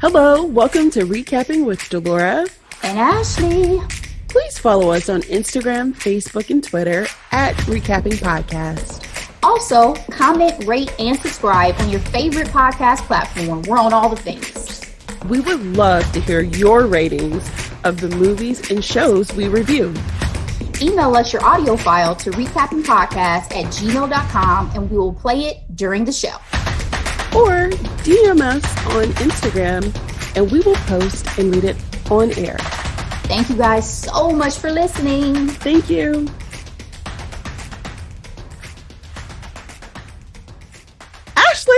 Hello, welcome to Recapping with Delora and Ashley. Please follow us on Instagram, Facebook, and Twitter at Recapping Podcast. Also, comment, rate, and subscribe on your favorite podcast platform. We're on all the things. We would love to hear your ratings of the movies and shows we review. Email us your audio file to recappingpodcast@gmail.com and we will play it during the show. Or DM us on Instagram and we will post and read it on air. Thank you guys so much for listening. Thank you. Ashley!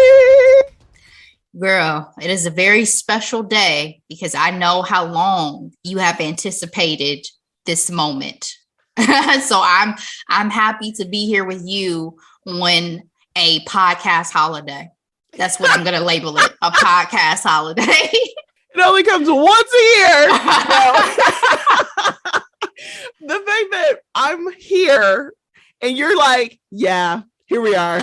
Girl, it is a very special day because I know how long you have anticipated this moment. So I'm happy to be here with you on a podcast holiday. That's what I'm going to label it, a podcast holiday. It only comes once a year. The fact that I'm here and you're like, yeah, here we are.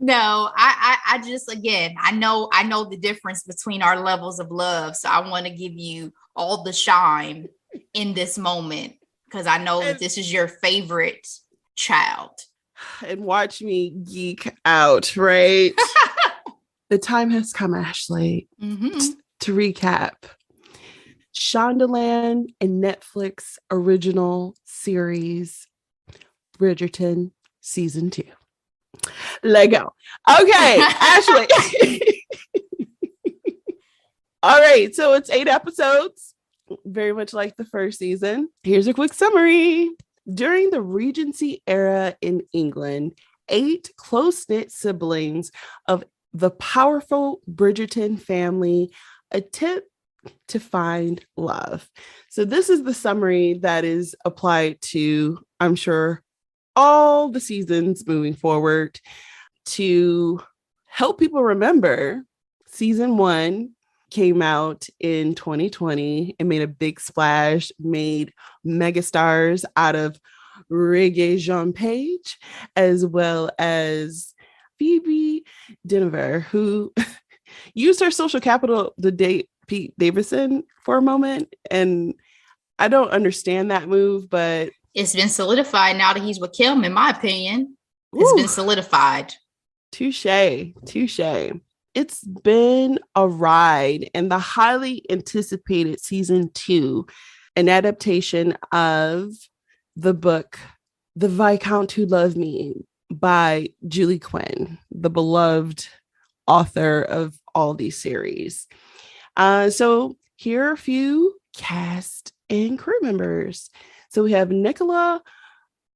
No, I just, again, I know the difference between our levels of love. So I want to give you all the shine in this moment because I know that this is your favorite child. And watch me geek out, right? The time has come, Ashley, to recap Shondaland and Netflix original series Bridgerton season 2. Let go. Okay, Ashley. All right, so it's 8 episodes, very much like the first season. Here's a quick summary. During the Regency era in England, 8 close-knit siblings of the powerful Bridgerton family attempt to find love. So this is the summary that is applied to, I'm sure, all the seasons moving forward to help people remember. Season 1 came out in 2020 and made a big splash, made megastars out of Regé-Jean Page, as well as Phoebe Dynevor, who used her social capital to date Pete Davidson for a moment. And I don't understand that move, but it's been solidified now that he's with Kim, in my opinion. It's been solidified. Touche. It's been a ride, and the highly anticipated season 2, an adaptation of the book, The Viscount Who Loved Me by Julie Quinn, the beloved author of all these series. So here are a few cast and crew members. So we have Nicola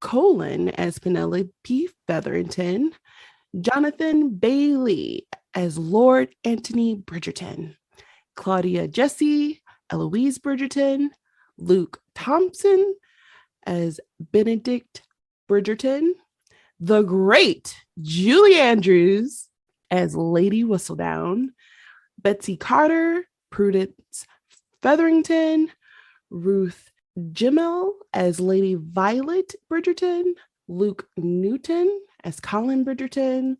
Colin as Penelope Featherington, Jonathan Bailey as Lord Anthony Bridgerton, Claudia Jessie, Eloise Bridgerton, Luke Thompson as Benedict Bridgerton, the great Julie Andrews as Lady Whistledown, Betsy Carter, Prudence Featherington, Ruth Jimmel as Lady Violet Bridgerton, Luke Newton as Colin Bridgerton,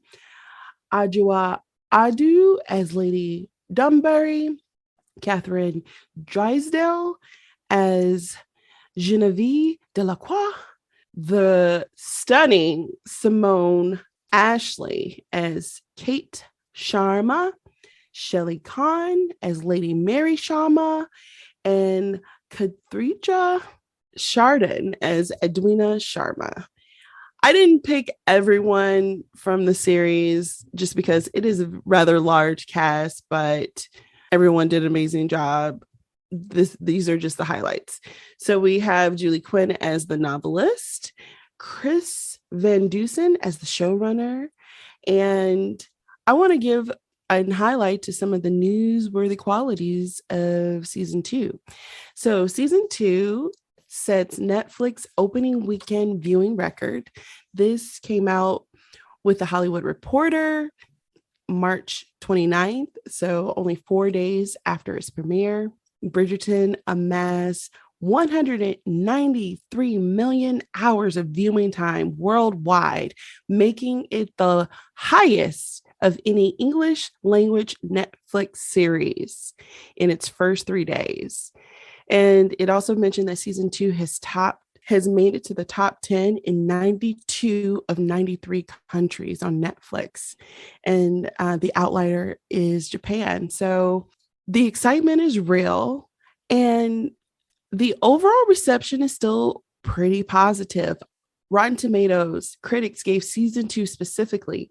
Adjoa Adu as Lady Dunbury, Catherine Drysdale as Genevieve Delacroix, the stunning Simone Ashley as Kate Sharma, Shelley Khan as Lady Mary Sharma, and Kathrija Chardon as Edwina Sharma. I didn't pick everyone from the series just because it is a rather large cast, but everyone did an amazing job. These are just the highlights. So we have Julie Quinn as the novelist, Chris Van Dusen as the showrunner, and I want to give a highlight to some of the newsworthy qualities of season 2. So season 2 sets Netflix opening weekend viewing record. This came out with the Hollywood Reporter March 29th, so only 4 days after its premiere. Bridgerton amassed 193 million hours of viewing time worldwide, making it the highest of any English language Netflix series in its first 3 days. And it also mentioned that season 2 has made it to the top 10 in 92 of 93 countries on Netflix. And the outlier is Japan. So the excitement is real. And the overall reception is still pretty positive. Rotten Tomatoes critics gave season 2 specifically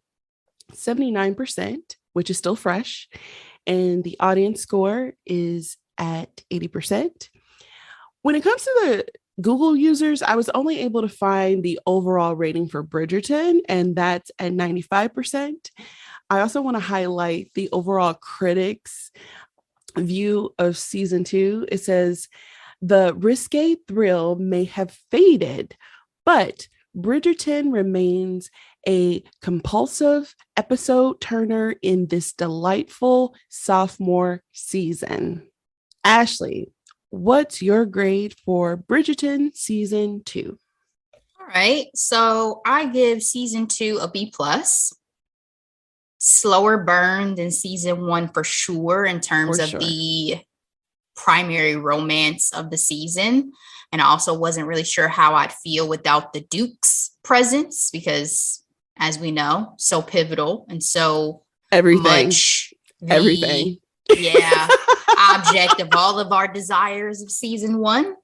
79%, which is still fresh. And the audience score is at 80%. When it comes to the Google users, I was only able to find the overall rating for Bridgerton, and that's at 95%. I also want to highlight the overall critics' view of season 2. It says, the risque thrill may have faded, but Bridgerton remains a compulsive episode turner in this delightful sophomore season. Ashley, what's your grade for Bridgerton season 2? All right. So I give season 2 a B+. Slower burn than season 1 for sure in terms of the primary romance of the season. And I also wasn't really sure how I'd feel without the Duke's presence because, as we know, so pivotal and so much everything. Object of all of our desires of season 1.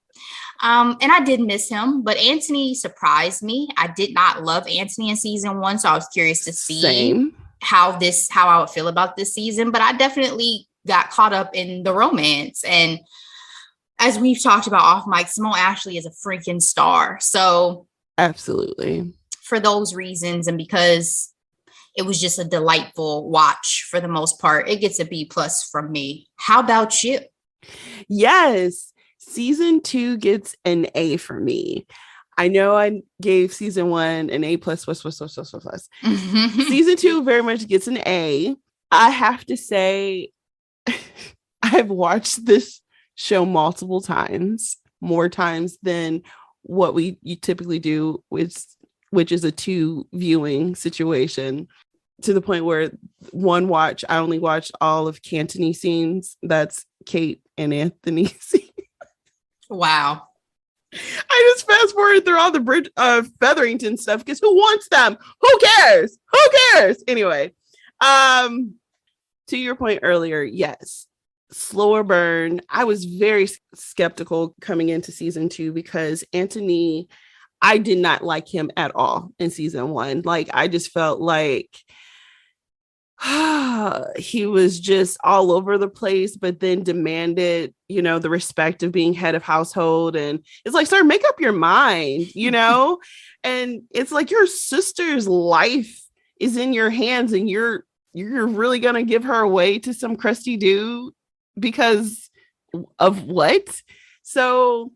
And I did miss him, but Anthony surprised me. I did not love Anthony in season 1, so I was curious to see how I would feel about this season. But I definitely got caught up in the romance. And as we've talked about off mic, Simone Ashley is a freaking star. So absolutely. For those reasons, and because it was just a delightful watch for the most part, it gets a B+ from me. How about you? Yes. Season 2 gets an A for me. I know I gave season 1 an A+++++. Season 2 very much gets an A. I have to say, I've watched this show multiple times, more times than what you typically do, which is a 2 viewing situation, to the point where one watch, I only watched all of Cantony scenes. That's Kate and Anthony scenes. Wow. I just fast forward through all the Featherington stuff because who wants them? Who cares? Who cares? Anyway, to your point earlier, yes, slower burn. I was very skeptical coming into season 2 because Anthony, I did not like him at all in season 1. Like, I just felt like he was just all over the place, but then demanded, the respect of being head of household. And it's like, sir, make up your mind, and it's like your sister's life is in your hands and you're really going to give her away to some crusty dude because of what? So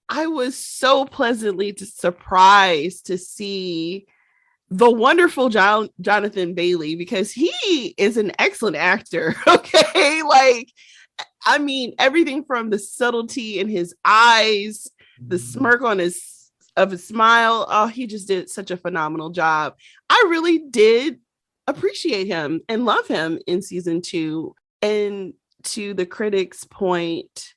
I was so pleasantly surprised to see the wonderful Jonathan Bailey, because he is an excellent actor. Okay. Like, I mean, everything from the subtlety in his eyes, the smirk on his smile. Oh, he just did such a phenomenal job. I really did appreciate him and love him in season 2. And to the critics' point,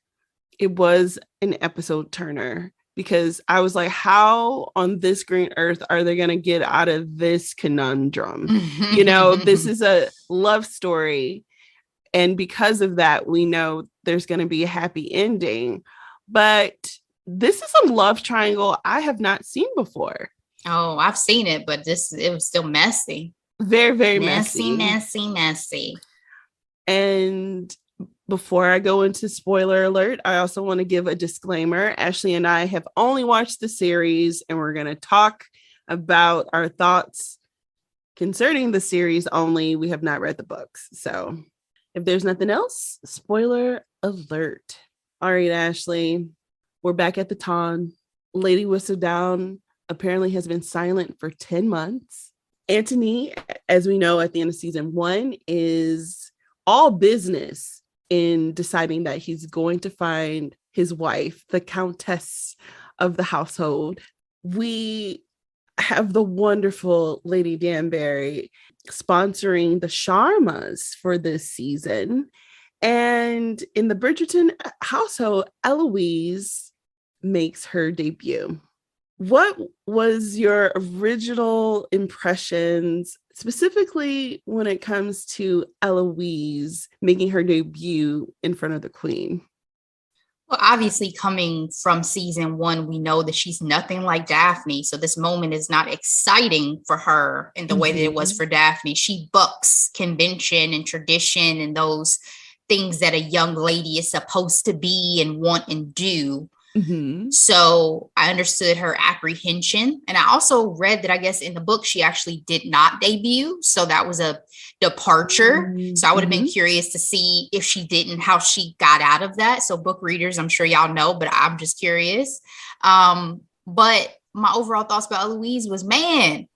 it was an episode turner. Because I was like, how on this green earth are they going to get out of this conundrum? This is a love story. And because of that, we know there's going to be a happy ending. But this is a love triangle I have not seen before. Oh, I've seen it, but it was still messy. Very, very messy. Messy. And before I go into spoiler alert, I also want to give a disclaimer. Ashley and I have only watched the series, and we're going to talk about our thoughts concerning the series only. We have not read the books. So if there's nothing else, spoiler alert. All right, Ashley, we're back at the Ton. Lady Whistledown apparently has been silent for 10 months. Anthony, as we know at the end of season 1, is all business in deciding that he's going to find his wife, the countess of the household. We have the wonderful Lady Danbury sponsoring the Sharmas for this season. And in the Bridgerton household, Eloise makes her debut. What was your original impressions, specifically when it comes to Eloise making her debut in front of the Queen? Well, obviously, coming from season 1, we know that she's nothing like Daphne. So this moment is not exciting for her in the way that it was for Daphne. She bucks convention and tradition and those things that a young lady is supposed to be and want and do. So I understood her apprehension. And I also read that I guess in the book, she actually did not debut. So that was a departure. So I would have been curious to see if she didn't, how she got out of that. So book readers, I'm sure y'all know, but I'm just curious. But my overall thoughts about Eloise was, man,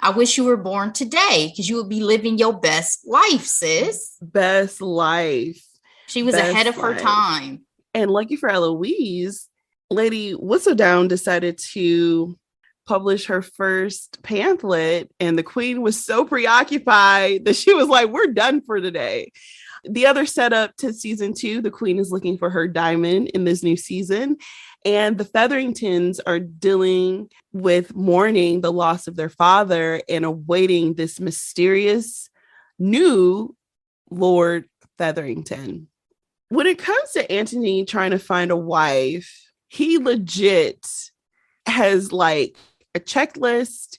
I wish you were born today because you would be living your best life, sis. Best life. She was ahead of her time. And lucky for Eloise, Lady Whistledown decided to publish her first pamphlet, and the Queen was so preoccupied that she was like, we're done for today. The other setup to season 2, the Queen is looking for her diamond in this new season, and the Featheringtons are dealing with mourning the loss of their father and awaiting this mysterious new Lord Featherington. When it comes to Anthony trying to find a wife, he legit has like a checklist.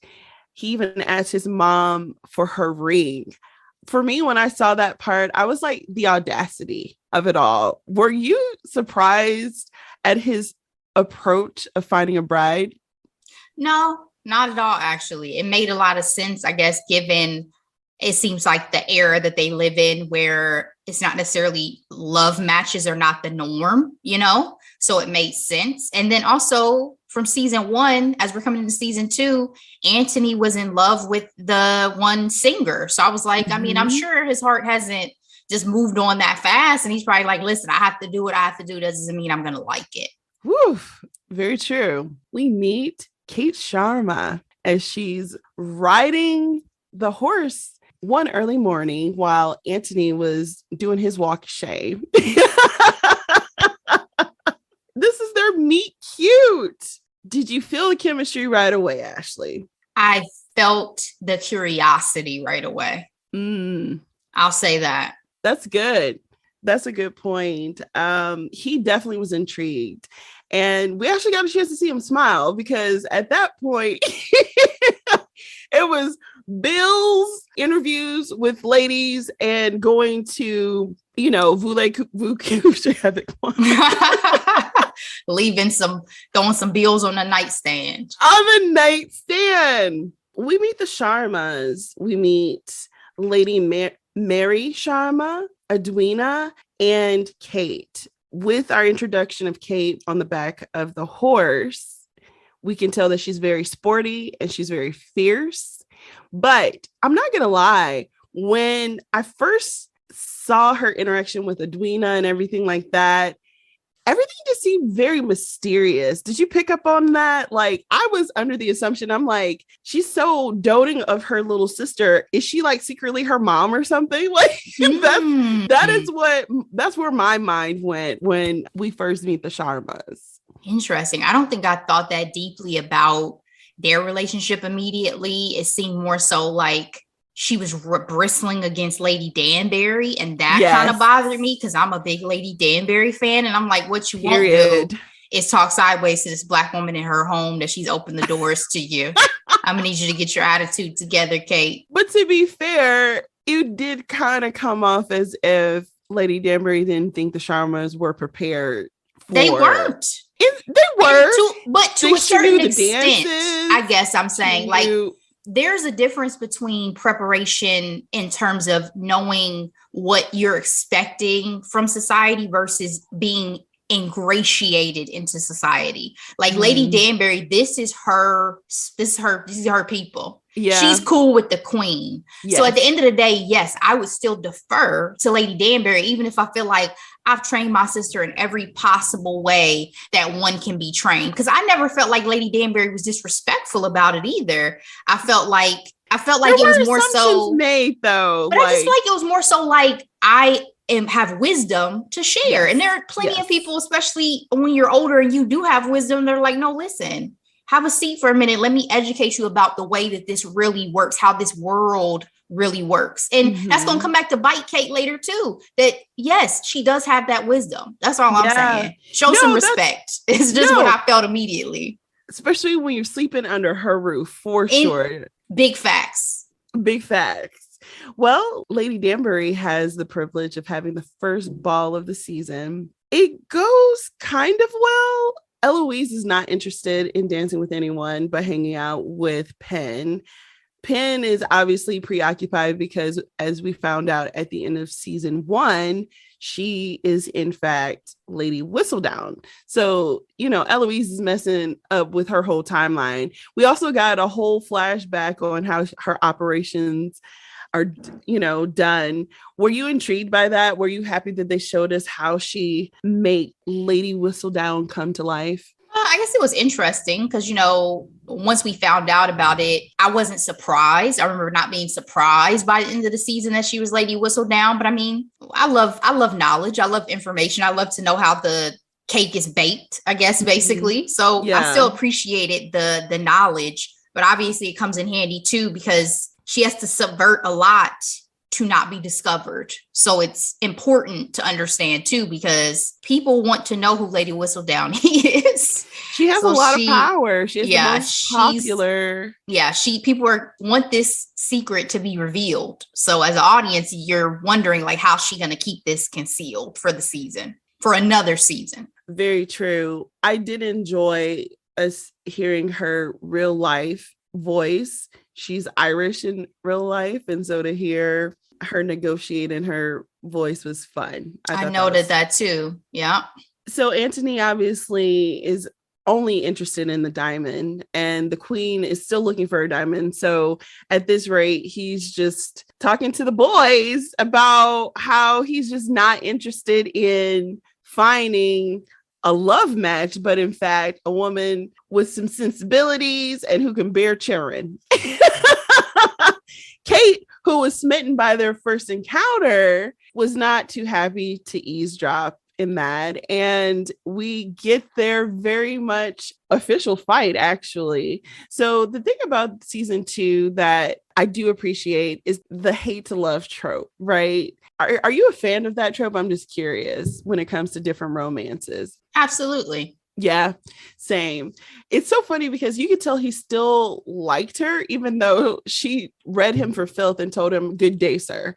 He even asked his mom for her ring. For me, when I saw that part, I was like, the audacity of it all. Were you surprised at his approach of finding a bride? No, not at all, actually. It made a lot of sense, I guess, given it seems like the era that they live in where it's not necessarily love matches are not the norm, you know? So it made sense. And then also from season 1, as we're coming into season 2, Anthony was in love with the one singer. So I was like, I mean, I'm sure his heart hasn't just moved on that fast. And he's probably like, listen, I have to do what I have to do. Doesn't mean I'm going to like it. Woo, very true. We meet Kate Sharma as she's riding the horse one early morning while Anthony was doing his walk of shame. This is their meet cute. Did you feel the chemistry right away, Ashley? I felt the curiosity right away. I'll say that. That's good. That's a good point. He definitely was intrigued. And we actually got a chance to see him smile because at that point, it was Bill's interviews with ladies and going to, you know, leaving throwing some bills on the nightstand. On the nightstand. We meet the Sharmas. We meet Lady Mary Sharma, Edwina, and Kate. With our introduction of Kate on the back of the horse, we can tell that she's very sporty and she's very fierce. But I'm not going to lie, when I first saw her interaction with Edwina and everything like that, everything just seemed very mysterious. Did you pick up on that? Like, I was under the assumption, I'm like, she's so doting of her little sister. Is she like secretly her mom or something? Like, that's where my mind went when we first meet the Sharmas. Interesting. I don't think I thought that deeply about their relationship immediately. It seemed more so like she was bristling against Lady Danbury, and that kind of bothered me because I'm a big Lady Danbury fan, and I'm like, what you won't do is talk sideways to this Black woman in her home that she's opened the doors to you. I'm gonna need you to get your attitude together, Kate. But to be fair, it did kind of come off as if Lady Danbury didn't think the Sharmas were prepared for... They weren't. They were. But to a certain extent, I guess I'm saying, like, there's a difference between preparation in terms of knowing what you're expecting from society versus being ingratiated into society. Like Lady Danbury, this is her people. Yeah. She's cool with the Queen. Yes. So at the end of the day, yes, I would still defer to Lady Danbury, even if I feel like I've trained my sister in every possible way that one can be trained. Because I never felt like Lady Danbury was disrespectful about it either. I felt like it was more so made though. But I just feel like it was more so like have wisdom to share. Yes. And there are plenty of people, especially when you're older and you do have wisdom, they're like, no, listen, have a seat for a minute. Let me educate you about the way that this really works, how this world really works. And that's going to come back to bite Kate later too. That yes, she does have that wisdom. That's all I'm saying. Show some respect. It's just what I felt immediately. Especially when you're sleeping under her roof, for sure. Big facts. Big facts. Well, Lady Danbury has the privilege of having the first ball of the season. It goes kind of well. Eloise is not interested in dancing with anyone but hanging out with Penn. Penn is obviously preoccupied because, as we found out at the end of season 1, she is in fact Lady Whistledown. So, Eloise is messing up with her whole timeline. We also got a whole flashback on how her operations are, done. Were you intrigued by that? Were you happy that they showed us how she made Lady Whistledown come to life? I guess it was interesting because, once we found out about it, I wasn't surprised. I remember not being surprised by the end of the season that she was Lady Whistledown. But I mean, I love knowledge. I love information. I love to know how the cake is baked, I guess, basically. So I still appreciated the knowledge, but obviously it comes in handy too, because she has to subvert a lot to not be discovered. So it's important to understand too, because people want to know who Lady Whistledown is. She has a lot of power. She is the most popular. People want this secret to be revealed. So as an audience, you're wondering like, how's she going to keep this concealed for another season? Very true. I did enjoy us hearing her real life voice. She's Irish in real life. And so to hear her negotiate in her voice was fun. I noted that too. Yeah. So Anthony obviously is only interested in the diamond, and the queen is still looking for a diamond. So at this rate, he's just talking to the boys about how he's just not interested in finding a love match, but in fact, a woman with some sensibilities and who can bear children. Kate, who was smitten by their first encounter, was not too happy to eavesdrop in that. And we get their very much official fight, actually. So the thing about season 2 that I do appreciate is the hate to love trope, right? Are you a fan of that trope? I'm just curious when it comes to different romances. Absolutely. Yeah, same. It's so funny because you could tell he still liked her, even though she read him for filth and told him, "Good day, sir."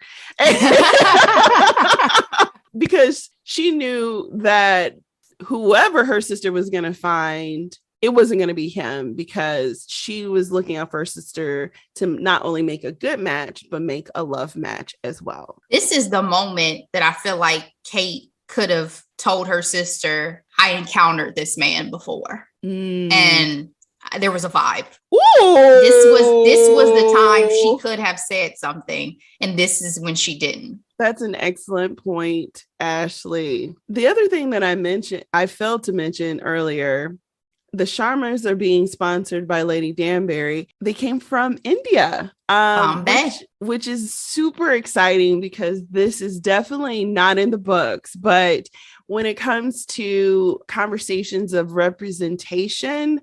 Because she knew that whoever her sister was going to find, it wasn't going to be him, because she was looking out for her sister to not only make a good match, but make a love match as well. This is the moment that I feel like Kate could have told her sister, I encountered this man before. And there was a vibe. Ooh. This was the time she could have said something. And this is when she didn't. That's an excellent point, Ashley. The other thing that I failed to mention earlier, the Charmers are being sponsored by Lady Danbury. They came from India, which is super exciting because this is definitely not in the books. But when it comes to conversations of representation,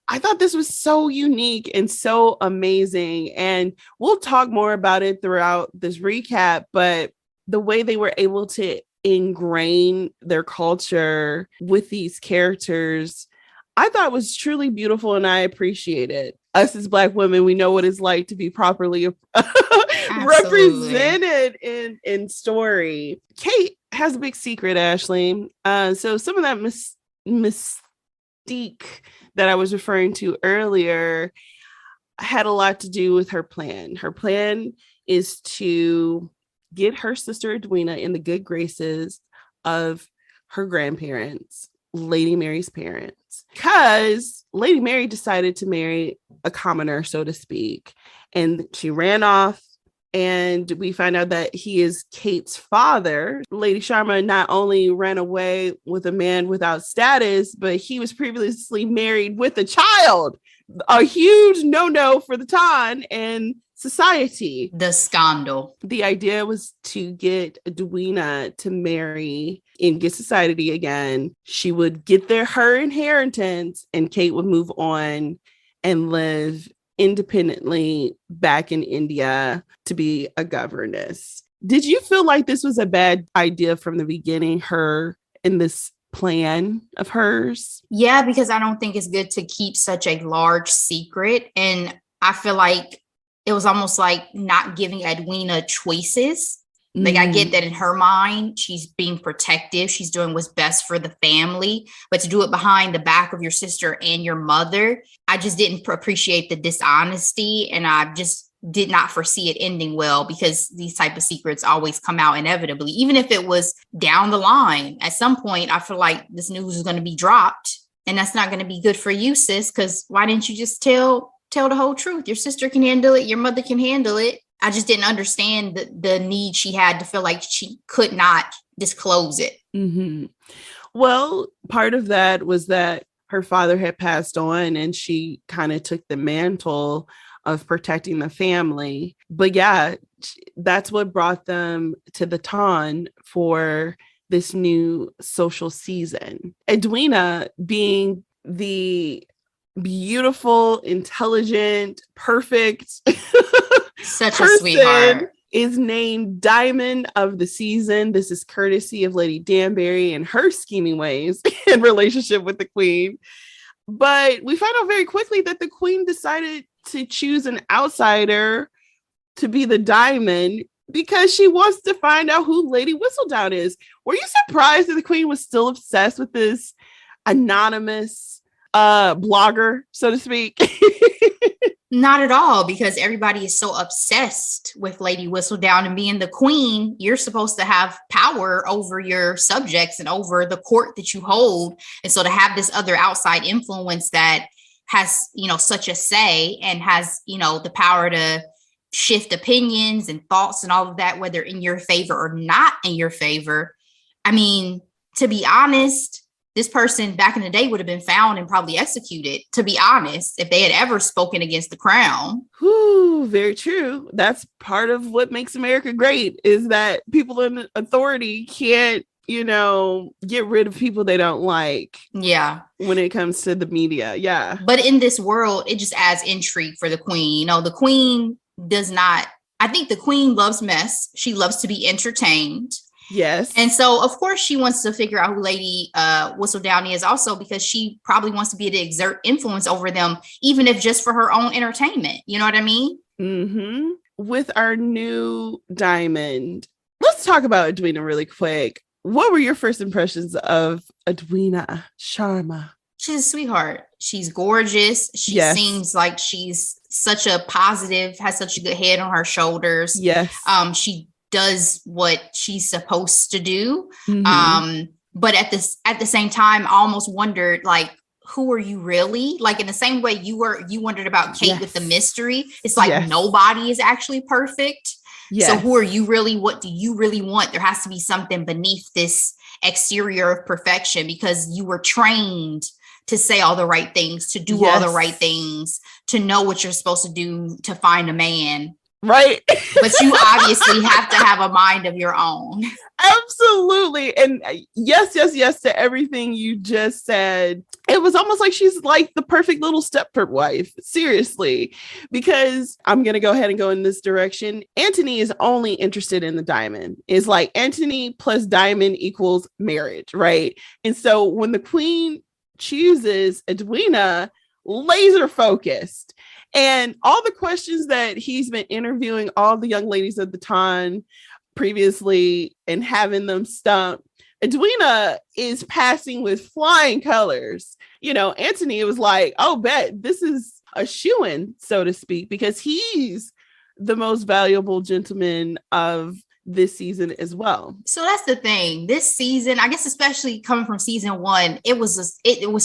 I thought this was so unique and so amazing. And we'll talk more about it throughout this recap, but the way they were able to ingrain their culture with these characters, I thought was truly beautiful, and I appreciate it. Us as Black women, we know what it's like to be properly represented in story. Kate has a big secret, Ashley. So some of that mystique that I was referring to earlier had a lot to do with her plan. Her plan is to get her sister Edwina in the good graces of her grandparents, Lady Mary's parents, because Lady Mary decided to marry a commoner, so to speak. And she ran off And we find out that he is Kate's father. Lady Sharma not only ran away with a man without status, but he was previously married with a child. A huge no-no for the time and society. The scandal. The idea was to get Edwina to marry in good society again. She would get her inheritance, and Kate would move on and live independently back in India to be a governess. Did you feel like this was a bad idea from the beginning, her in this plan of hers? Yeah, because I don't think it's good to keep such a large secret. And I feel like it was almost like not giving Edwina choices. Like, I get that in her mind, she's being protective. She's doing what's best for the family. But to do it behind the back of your sister and your mother, I just didn't appreciate the dishonesty. And I just did not foresee it ending well, because these type of secrets always come out inevitably. Even if it was down the line, at some point, I feel like this news is going to be dropped. And that's not going to be good for you, sis, because why didn't you just tell the whole truth? Your sister can handle it. Your mother can handle it. I just didn't understand the need she had to feel like she could not disclose it. Mm-hmm. Well, part of that was that her father had passed on, and she kind of took the mantle of protecting the family. But yeah, that's what brought them to the Ton for this new social season. Edwina, being the beautiful, intelligent, perfect such a sweetheart, is named Diamond of the Season. This is courtesy of Lady Danbury and her scheming ways in relationship with the Queen. But we find out very quickly that the Queen decided to choose an outsider to be the Diamond because she wants to find out who Lady Whistledown is. Were you surprised that the Queen was still obsessed with this anonymous blogger, so to speak? Not at all, because everybody is so obsessed with Lady Whistledown, and being the Queen, you're supposed to have power over your subjects and over the court that you hold. And so to have this other outside influence that has, such a say and has, the power to shift opinions and thoughts and all of that, whether in your favor or not in your favor. I mean, to be honest, this person back in the day would have been found and probably executed, to be honest, if they had ever spoken against the crown. Ooh, very true. That's part of what makes America great, is that people in authority can't, get rid of people they don't like. Yeah. When it comes to the media. Yeah. But in this world, it just adds intrigue for the Queen. The Queen does not, I think the Queen loves mess. She loves to be entertained. Yes. And so, of course, she wants to figure out who Lady Whistledown is also, because she probably wants to be able to exert influence over them, even if just for her own entertainment. You know what I mean? Mm-hmm. With our new Diamond, let's talk about Edwina really quick. What were your first impressions of Edwina Sharma? She's a sweetheart. She's gorgeous. She seems like she's such a positive, has such a good head on her shoulders. Yes. She does what she's supposed to do. Mm-hmm. But at the same time, I almost wondered, like, who are you really? Like, in the same way you wondered about Kate with the mystery. It's like nobody is actually perfect. Yes. So who are you really? What do you really want? There has to be something beneath this exterior of perfection, because you were trained to say all the right things, to do all the right things, to know what you're supposed to do to find a man. Right. But you obviously have to have a mind of your own. Absolutely. And yes to everything you just said. It was almost like she's like the perfect little Stepford wife. Seriously. Because I'm going to go ahead and go in this direction. Anthony is only interested in the Diamond. It's like Anthony plus Diamond equals marriage. Right. And so when the Queen chooses Edwina, laser focused. And all the questions that he's been interviewing all the young ladies at the time previously and having them stumped, Edwina is passing with flying colors. Anthony was like, oh, bet this is a shoo-in, so to speak, because he's the most valuable gentleman of this season as well. So that's the thing. This season, I guess, especially coming from season one, it was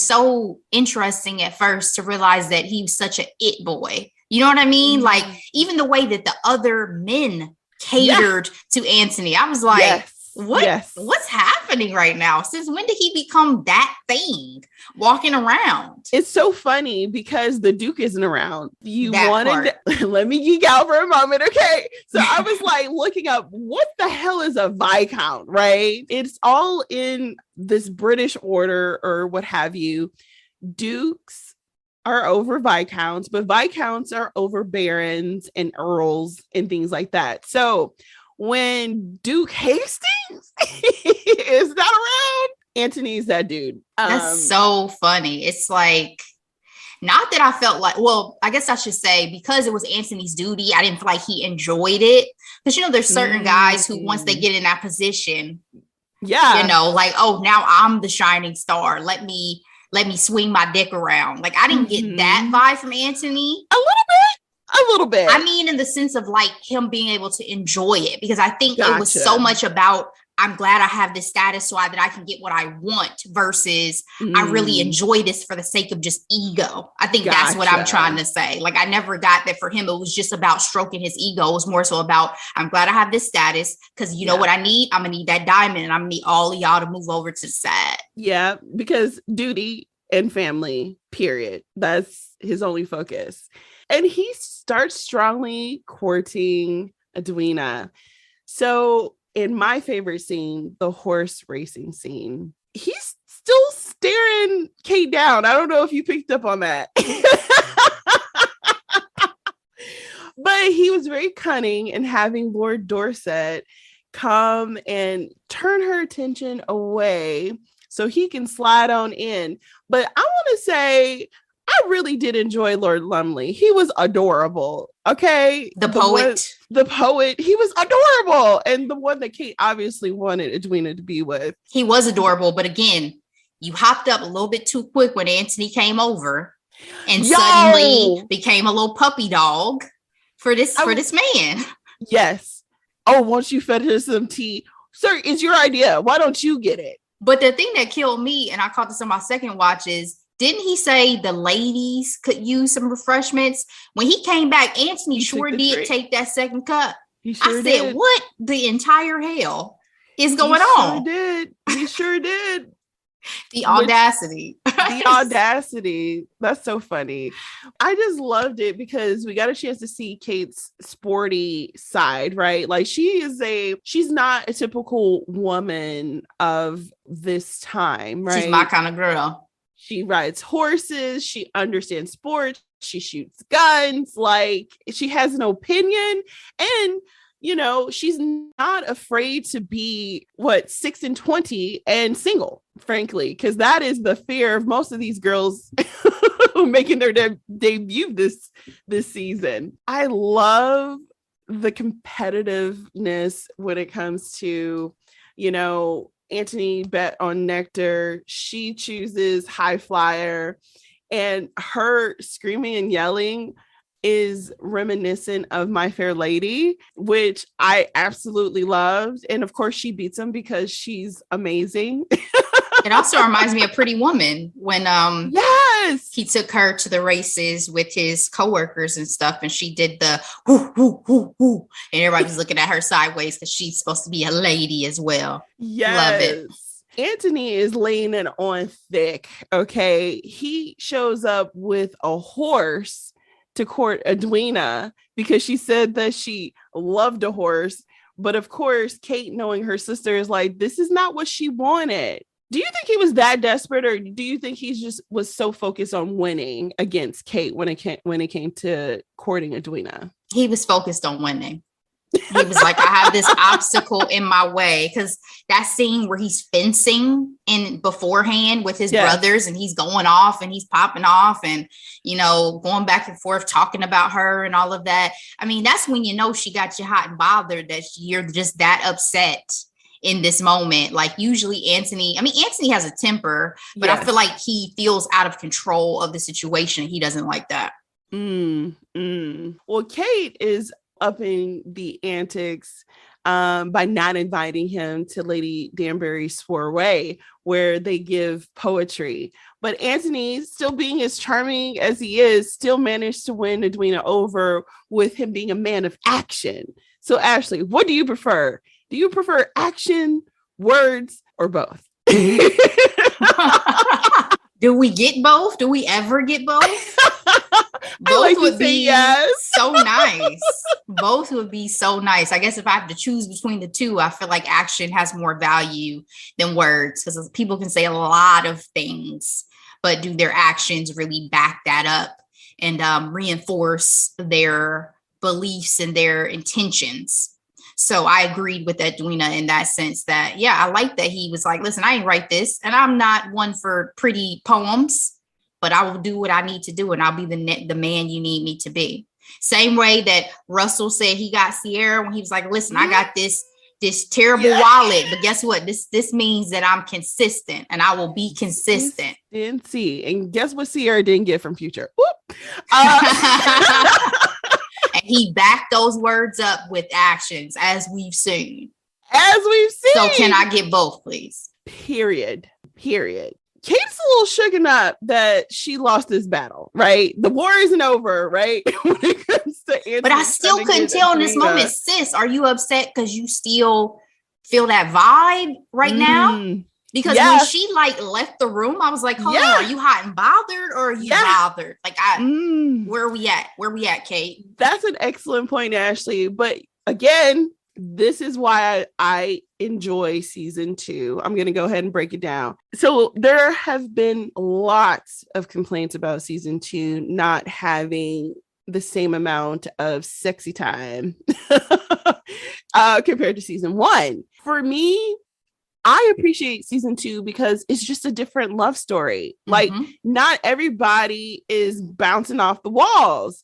so interesting at first to realize that he was such an it boy. You know what I mean? Like, even the way that the other men catered to Anthony, I was like, what's happening right now? Since when did he become that thing walking around? It's so funny because the Duke isn't around. Let me geek out for a moment. Okay. So I was like looking up what the hell is a Viscount, right? It's all in this British order or what have you. Dukes are over Viscounts, but Viscounts are over barons and earls and things like that. So when Duke Hastings is not around, Anthony's that dude. That's so funny. It's like, not that I felt like, well, I guess I should say, because it was Anthony's duty, I didn't feel like he enjoyed it. Because, you know, there's certain guys who, once they get in that position, you know, like, oh, now I'm the shining star. Let me swing my dick around. Like, I didn't get that vibe from Anthony. A little bit. I mean, in the sense of like him being able to enjoy it, because I think it was so much about, I'm glad I have this status so that I can get what I want versus I really enjoy this for the sake of just ego. I think that's what I'm trying to say. Like, I never got that for him. It was just about stroking his ego. It was more so about, I'm glad I have this status because you know what I need? I'm going to need that diamond and I'm going to need all of y'all to move over to the side. Yeah, because duty and family, period. That's his only focus. And he starts strongly courting Edwina. So in my favorite scene, the horse racing scene, he's still staring Kate down. I don't know if you picked up on that. But he was very cunning in having Lord Dorset come and turn her attention away so he can slide on in. But I want to say, I really did enjoy Lord Lumley. He was adorable. Okay. The poet. He was adorable. And the one that Kate obviously wanted Edwina to be with. He was adorable. But again, you hopped up a little bit too quick when Anthony came over and suddenly became a little puppy dog for this man. Yes. Oh, once you fed her some tea. Sir, it's your idea. Why don't you get it? But the thing that killed me, and I caught this on my second watch, is didn't he say the ladies could use some refreshments? When he came back, Anthony sure did take that second cup. I said, what the entire hell is going on? He sure did. The audacity. The audacity. That's so funny. I just loved it because we got a chance to see Kate's sporty side, right? Like she's not a typical woman of this time, right? She's my kind of girl. She rides horses. She understands sports. She shoots guns. Like she has an opinion. And, you know, she's not afraid to be 6 and 20 and single, frankly, because that is the fear of most of these girls making their debut this season. I love the competitiveness when it comes to, you know, Anthony bet on Nectar. She chooses High Flyer, and her screaming and yelling is reminiscent of My Fair Lady, which I absolutely loved. And of course, she beats him because she's amazing. It also reminds me of Pretty Woman when he took her to the races with his coworkers and stuff, and she did the whoo, whoo, whoo, whoo, and everybody was looking at her sideways because she's supposed to be a lady as well. Yes. Love it. Anthony is laying it on thick. Okay. He shows up with a horse to court Edwina because she said that she loved a horse. But of course, Kate, knowing her sister, is like, this is not what she wanted. Do you think he was that desperate, or do you think he just was so focused on winning against Kate when it came to courting Edwina? He was focused on winning. He was like, I have this obstacle in my way, because that scene where he's fencing in beforehand with his brothers, and he's going off and he's popping off and, you know, going back and forth talking about her and all of that. I mean, that's when you know she got you hot and bothered, that you're just that upset in this moment. Like usually Anthony has a temper, but I feel like he feels out of control of the situation. He doesn't like that. Well, Kate is upping the antics by not inviting him to Lady Danbury's soiree where they give poetry. But Anthony, still being as charming as he is, still managed to win Edwina over with him being a man of action. So Ashley, what do you prefer? Do you prefer action, words, or both? Do we get both? Do we ever get both? Both would be so nice. Both would be so nice. I guess if I have to choose between the two, I feel like action has more value than words, because people can say a lot of things, but do their actions really back that up and reinforce their beliefs and their intentions? So I agreed with Edwina in that sense that, yeah, I like that he was like, listen, I ain't write this, and I'm not one for pretty poems, but I will do what I need to do, and I'll be the man you need me to be. Same way that Russell said he got Sierra when he was like, listen, I got this terrible wallet, but guess what? This means that I'm consistent, and I will be consistent. Consistency. And guess what Sierra didn't get from Future? And he backed those words up with actions, as we've seen. So can I get both, please? Period. Kate's a little shooken up that she lost this battle, right? The war isn't over, right? When it comes to Anthony, but I still couldn't tell in this moment, sis, are you upset because you still feel that vibe right now? Because when she like left the room, I was like, hold on, are you hot and bothered, or are you bothered? Like, where are we at? Where we at, Kate? That's an excellent point, Ashley. But again, this is why I enjoy season 2. I'm going to go ahead and break it down. So there have been lots of complaints about season 2 not having the same amount of sexy time compared to season 1. For me, I appreciate season 2 because it's just a different love story. Like, not everybody is bouncing off the walls.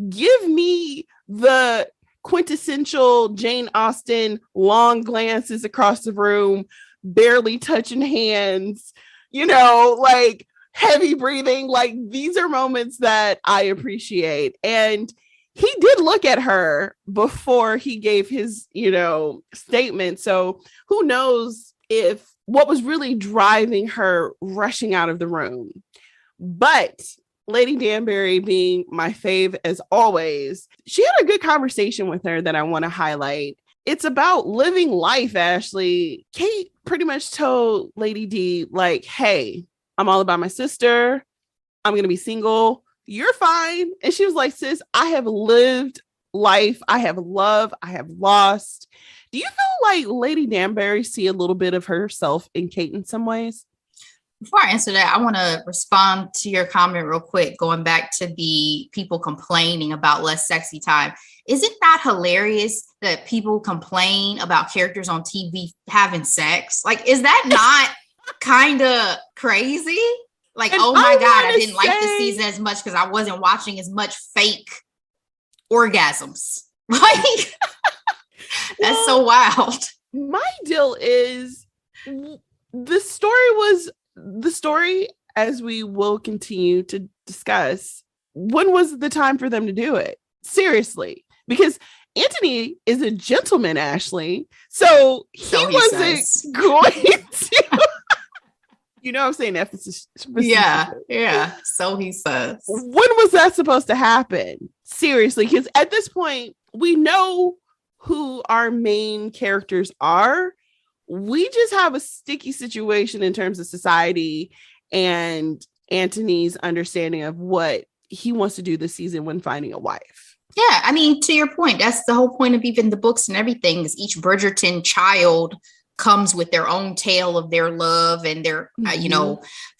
Give me the quintessential Jane Austen long glances across the room, barely touching hands, like heavy breathing. Like, these are moments that I appreciate. And he did look at her before he gave his, statement. So who knows if what was really driving her rushing out of the room. But Lady Danbury, being my fave as always, she had a good conversation with her that I want to highlight. It's about living life, Ashley. Kate pretty much told Lady D, like, hey, I'm all about my sister. I'm going to be single. You're fine. And she was like, sis, I have lived life. I have loved. I have lost. Do you feel like Lady Danbury see a little bit of herself in Kate in some ways? Before I answer that, I want to respond to your comment real quick, going back to the people complaining about less sexy time. Isn't that hilarious that people complain about characters on TV having sex? Like, is that not kind of crazy? Like, oh my God, I didn't like this season as much because I wasn't watching as much fake orgasms. Like, that's so wild. My deal is the story, as we will continue to discuss, when was the time for them to do it? Seriously, because Anthony is a gentleman, Ashley. So he wasn't going to, I'm saying emphasis. Yeah. So he says. When was that supposed to happen? Seriously, because at this point, we know who our main characters are. We just have a sticky situation in terms of society and Anthony's understanding of what he wants to do this season when finding a wife. Yeah, I mean, to your point, that's the whole point of even the books and everything, is each Bridgerton child comes with their own tale of their love and their,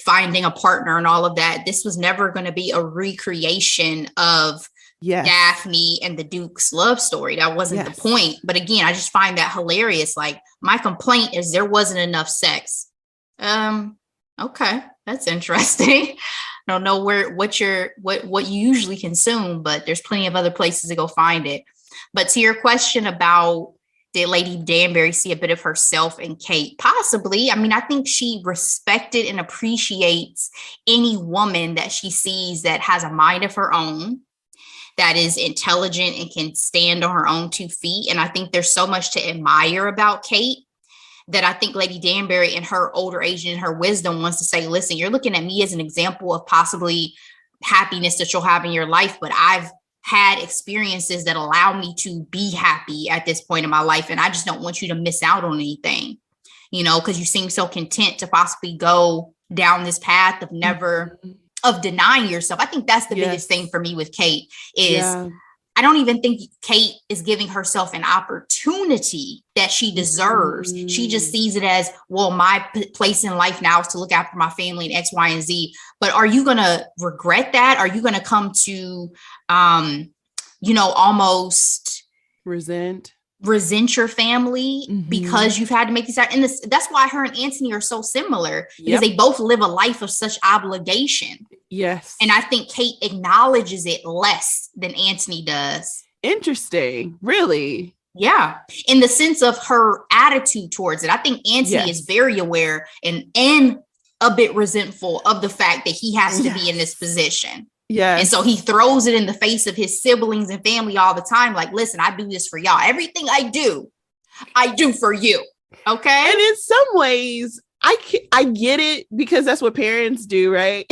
finding a partner and all of that. This was never going to be a recreation of Daphne and the Duke's love story. That wasn't the point. But again, I just find that hilarious. Like, my complaint is there wasn't enough sex. Okay, that's interesting. I don't know what you usually consume, but there's plenty of other places to go find it. But to your question about, did Lady Danbury see a bit of herself in Kate? Possibly. I mean, I think she respected and appreciates any woman that she sees that has a mind of her own, that is intelligent and can stand on her own 2 feet. And I think there's so much to admire about Kate that I think Lady Danbury in her older age and her wisdom wants to say, listen, you're looking at me as an example of possibly happiness that you'll have in your life, but I've had experiences that allow me to be happy at this point in my life. And I just don't want you to miss out on anything, you know, because you seem so content to possibly go down this path of never, of denying yourself. I think that's the biggest thing for me with Kate is I don't even think Kate is giving herself an opportunity that she deserves. She just sees it as, well, my place in life now is to look after my family and X, Y, and Z. But are you going to regret that? Are you going to come to, you know, almost resent your family because you've had to make these, and that's why her and Anthony are so similar, because they both live a life of such obligation. Yes. And I think Kate acknowledges it less than Anthony does. Interesting. Really? Yeah. In the sense of her attitude towards it. I think Anthony is very aware and a bit resentful of the fact that he has to be in this position. Yeah. And so he throws it in the face of his siblings and family all the time. Like, listen, I do this for y'all. Everything I do for you. Okay. And in some ways, I get it, because that's what parents do, right?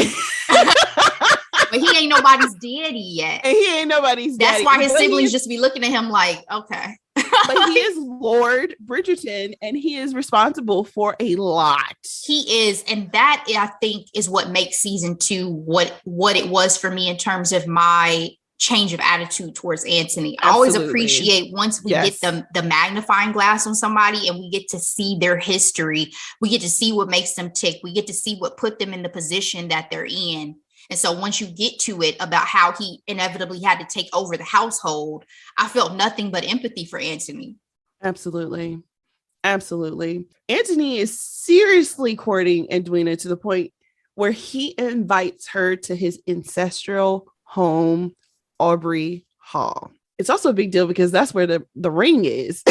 But he ain't nobody's daddy yet. And he ain't nobody's daddy. That's why his siblings just be looking at him like, okay. But he is Lord Bridgerton, and he is responsible for a lot. He is. And that, I think, is what makes season 2 what it was for me in terms of my change of attitude towards Anthony. I always appreciate once we get the magnifying glass on somebody and we get to see their history. We get to see what makes them tick. We get to see what put them in the position that they're in. And so once you get to it about how he inevitably had to take over the household, I felt nothing but empathy for Anthony. Absolutely. Absolutely. Anthony is seriously courting Edwina to the point where he invites her to his ancestral home, Aubrey Hall. It's also a big deal because that's where the ring is.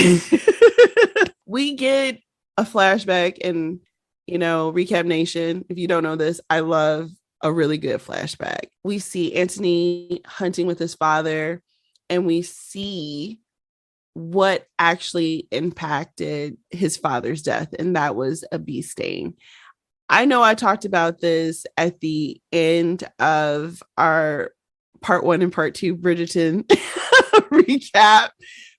We get a flashback, and, you know, Recap Nation, if you don't know this, I love a really good flashback. We see Anthony hunting with his father, and we see what actually impacted his father's death, and that was a bee sting. I know I talked about this at the end of our part 1 and part 2 Bridgerton recap.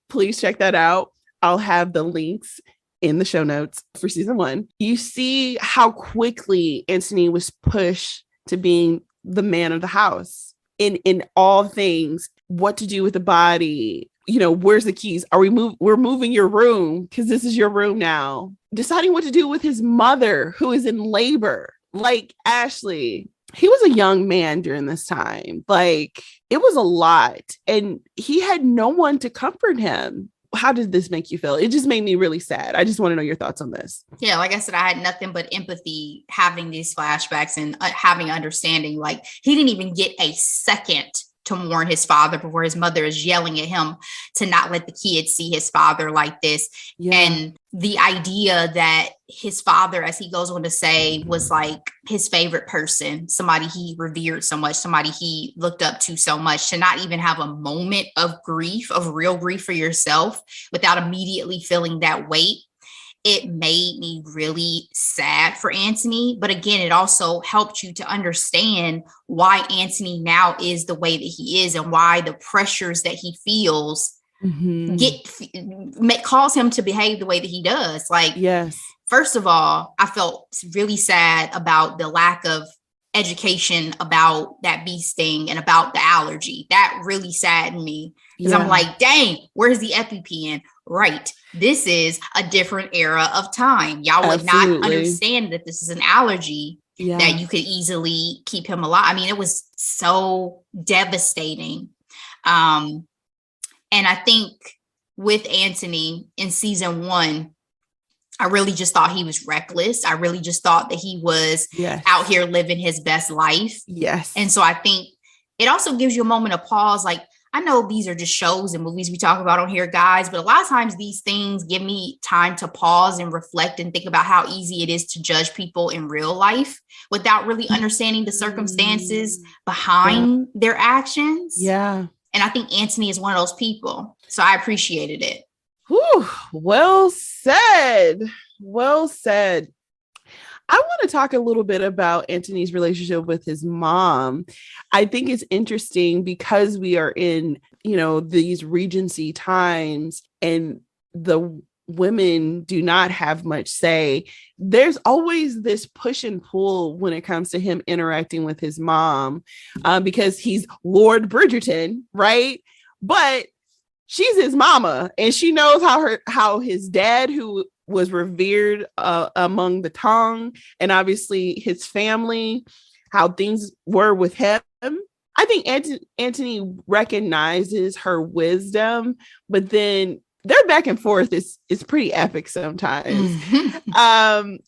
Please check that out. I'll have the links in the show notes for season 1. You see how quickly Anthony was pushed to being the man of the house in all things, what to do with the body. You know, where's the keys? We're moving your room because this is your room now. Deciding what to do with his mother, who is in labor, like Ashley. He was a young man during this time. Like, it was a lot, and he had no one to comfort him. How did this make you feel? It just made me really sad. I just want to know your thoughts on this. Yeah, like I said, I had nothing but empathy having these flashbacks and having understanding. Like, he didn't even get a second to mourn his father before his mother is yelling at him to not let the kids see his father like this. Yeah. And the idea that his father, as he goes on to say, was like his favorite person, somebody he revered so much, somebody he looked up to so much, to not even have a moment of grief, of real grief for yourself without immediately feeling that weight. It made me really sad for Anthony. But again, it also helped you to understand why Anthony now is the way that he is and why the pressures that he feels cause him to behave the way that he does. Like, yes. First of all, I felt really sad about the lack of education about that bee sting and about the allergy. That really saddened me because I'm like, dang, where's the EpiPen? Right. This is a different era of time. Y'all would not understand that this is an allergy that you could easily keep him alive. I mean, it was so devastating. And I think with Anthony in season 1, I really just thought he was reckless. I really just thought that he was out here living his best life. Yes. And so I think it also gives you a moment of pause. Like, I know these are just shows and movies we talk about on here, guys, but a lot of times these things give me time to pause and reflect and think about how easy it is to judge people in real life without really understanding the circumstances behind their actions. Yeah. And I think Anthony is one of those people. So I appreciated it. Whew, well said. Well said. I want to talk a little bit about Anthony's relationship with his mom. I think it's interesting because we are in, these Regency times and the women do not have much say. There's always this push and pull when it comes to him interacting with his mom, because he's Lord Bridgerton, right? But she's his mama, and she knows how his dad, who was revered among the Tong, and obviously his family, how things were with him. I think Anthony recognizes her wisdom, but then their back and forth is pretty epic sometimes.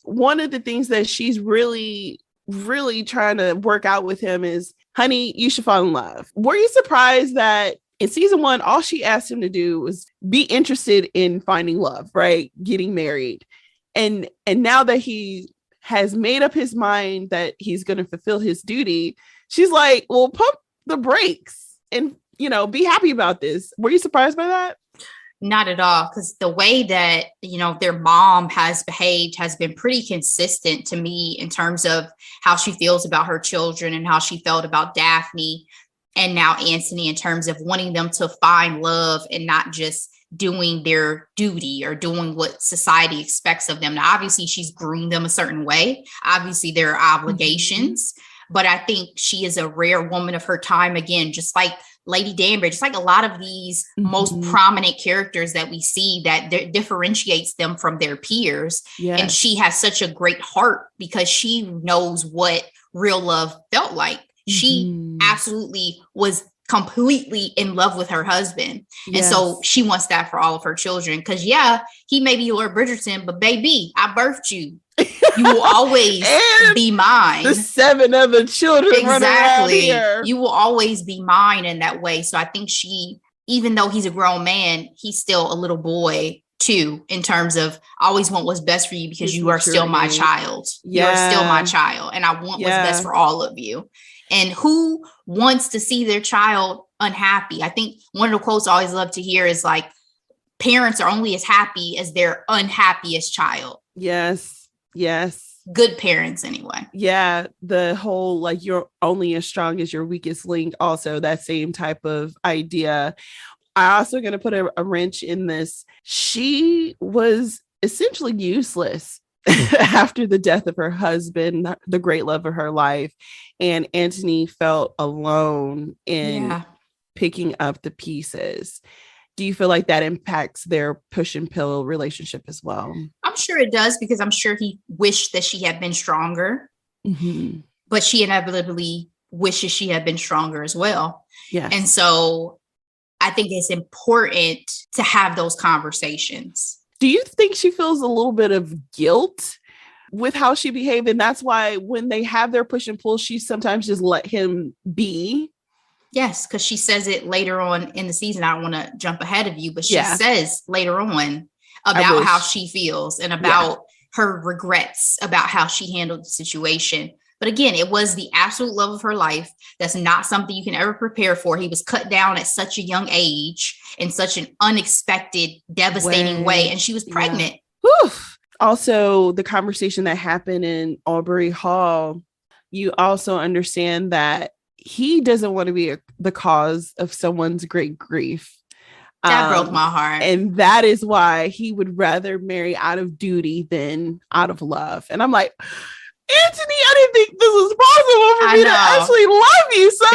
One of the things that she's really, really trying to work out with him is, honey, you should fall in love. Were you surprised that in season 1, all she asked him to do was be interested in finding love, right? Getting married. And now that he has made up his mind that he's going to fulfill his duty, she's like, well, pump the brakes and, be happy about this. Were you surprised by that? Not at all, because the way that, their mom has behaved has been pretty consistent to me in terms of how she feels about her children and how she felt about Daphne and now Anthony, in terms of wanting them to find love and not just doing their duty or doing what society expects of them. Now, obviously, she's groomed them a certain way. Obviously, there are obligations, but I think she is a rare woman of her time. Again, just like Lady Danbury, just like a lot of these most prominent characters that we see that differentiates them from their peers. Yes. And she has such a great heart because she knows what real love felt like. She absolutely was completely in love with her husband. Yes. And so she wants that for all of her children. Because, he may be Lord Bridgerton, but baby, I birthed you. You will always be mine. The 7 other children. Exactly. You will always be mine in that way. So I think she, even though he's a grown man, he's still a little boy too, in terms of I always want what's best for you because you are still my child. You are still my child. And I want what's best for all of you. And who wants to see their child unhappy? I think one of the quotes I always love to hear is like, parents are only as happy as their unhappiest child. Yes. Yes. Good parents anyway. Yeah. The whole, like, you're only as strong as your weakest link. Also that same type of idea. I also going to put a wrench in this. She was essentially useless after the death of her husband, the great love of her life. And Anthony felt alone in picking up the pieces. Do you feel like that impacts their push and pull relationship as well? I'm sure it does, because I'm sure he wished that she had been stronger, but she inevitably wishes she had been stronger as well. Yeah. And so I think it's important to have those conversations. Do you think she feels a little bit of guilt with how she behaved? And that's why when they have their push and pull, she sometimes just let him be. Yes, because she says it later on in the season. I don't want to jump ahead of you, but she says later on about how she feels and about her regrets about how she handled the situation. But again, it was the absolute love of her life. That's not something you can ever prepare for. He was cut down at such a young age in such an unexpected, devastating way. And she was pregnant. Whew. Also, the conversation that happened in Aubrey Hall, you also understand that he doesn't want to be the cause of someone's great grief. That broke my heart. And that is why he would rather marry out of duty than out of love. And I'm like, Anthony, I didn't think this was possible for me to actually love you. So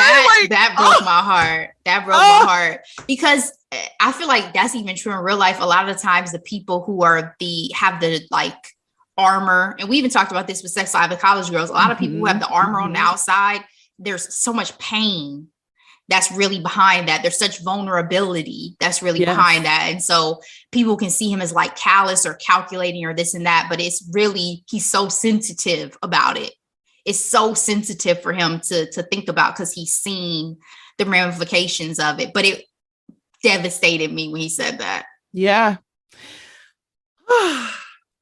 that broke my heart. That broke my heart, because I feel like that's even true in real life. A lot of the times the people who are have the like armor, and we even talked about this with Sex Live with College Girls. A lot of people who have the armor on the outside, there's so much pain that's really behind that. There's such vulnerability that's really behind that. And so people can see him as like callous or calculating or this and that, but it's really, he's so sensitive about it. It's so sensitive for him to think about, because he's seen the ramifications of it. But it devastated me when he said that. Yeah.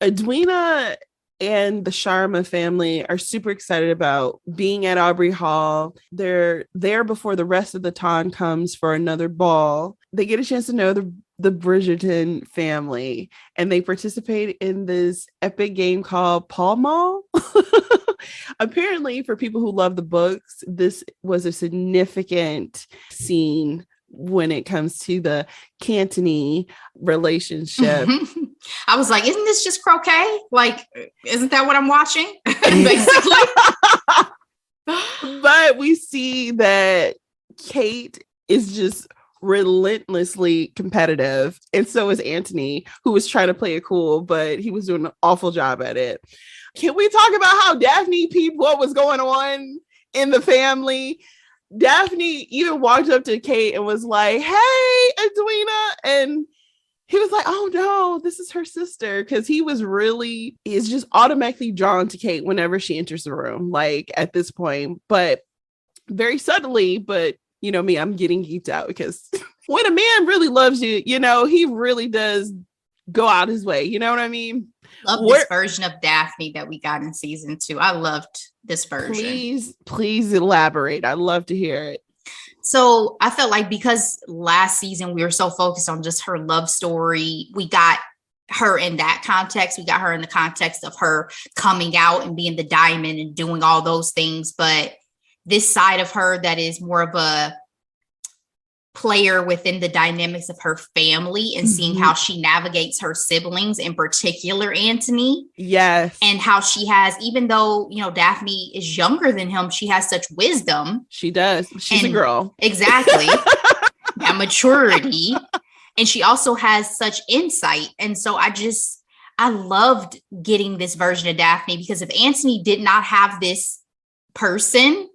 Edwina and the Sharma family are super excited about being at Aubrey Hall. They're there before the rest of the ton comes for another ball. They get a chance to know the Bridgerton family, and they participate in this epic game called Pall Mall. Apparently, for people who love the books, this was a significant scene when it comes to the Cantony relationship. I was like, isn't this just croquet? Like, isn't that what I'm watching? Basically. But we see that Kate is just relentlessly competitive. And so is Anthony, who was trying to play it cool, but he was doing an awful job at it. Can we talk about how Daphne peeped what was going on in the family? Daphne even walked up to Kate and was like, hey, Edwina. And he was like, oh no, this is her sister. Because he is just automatically drawn to Kate whenever she enters the room, like at this point. But very subtly, but you know me, I'm getting geeked out because when a man really loves you, you know, he really does go out his way. You know what I mean? Love this version of Daphne that we got in season 2. I loved this version. Please elaborate. I'd love to hear it. So I felt like because last season we were so focused on just her love story, we got her in that context. We got her in the context of her coming out and being the diamond and doing all those things. But this side of her that is more of a player within the dynamics of her family and seeing how she navigates her siblings, in particular Anthony. Yes. And how she has, even though, you know, Daphne is younger than him, she has such wisdom. She does. She's a girl. Exactly. That maturity. And she also has such insight. And so I loved getting this version of Daphne, because if Anthony did not have this person,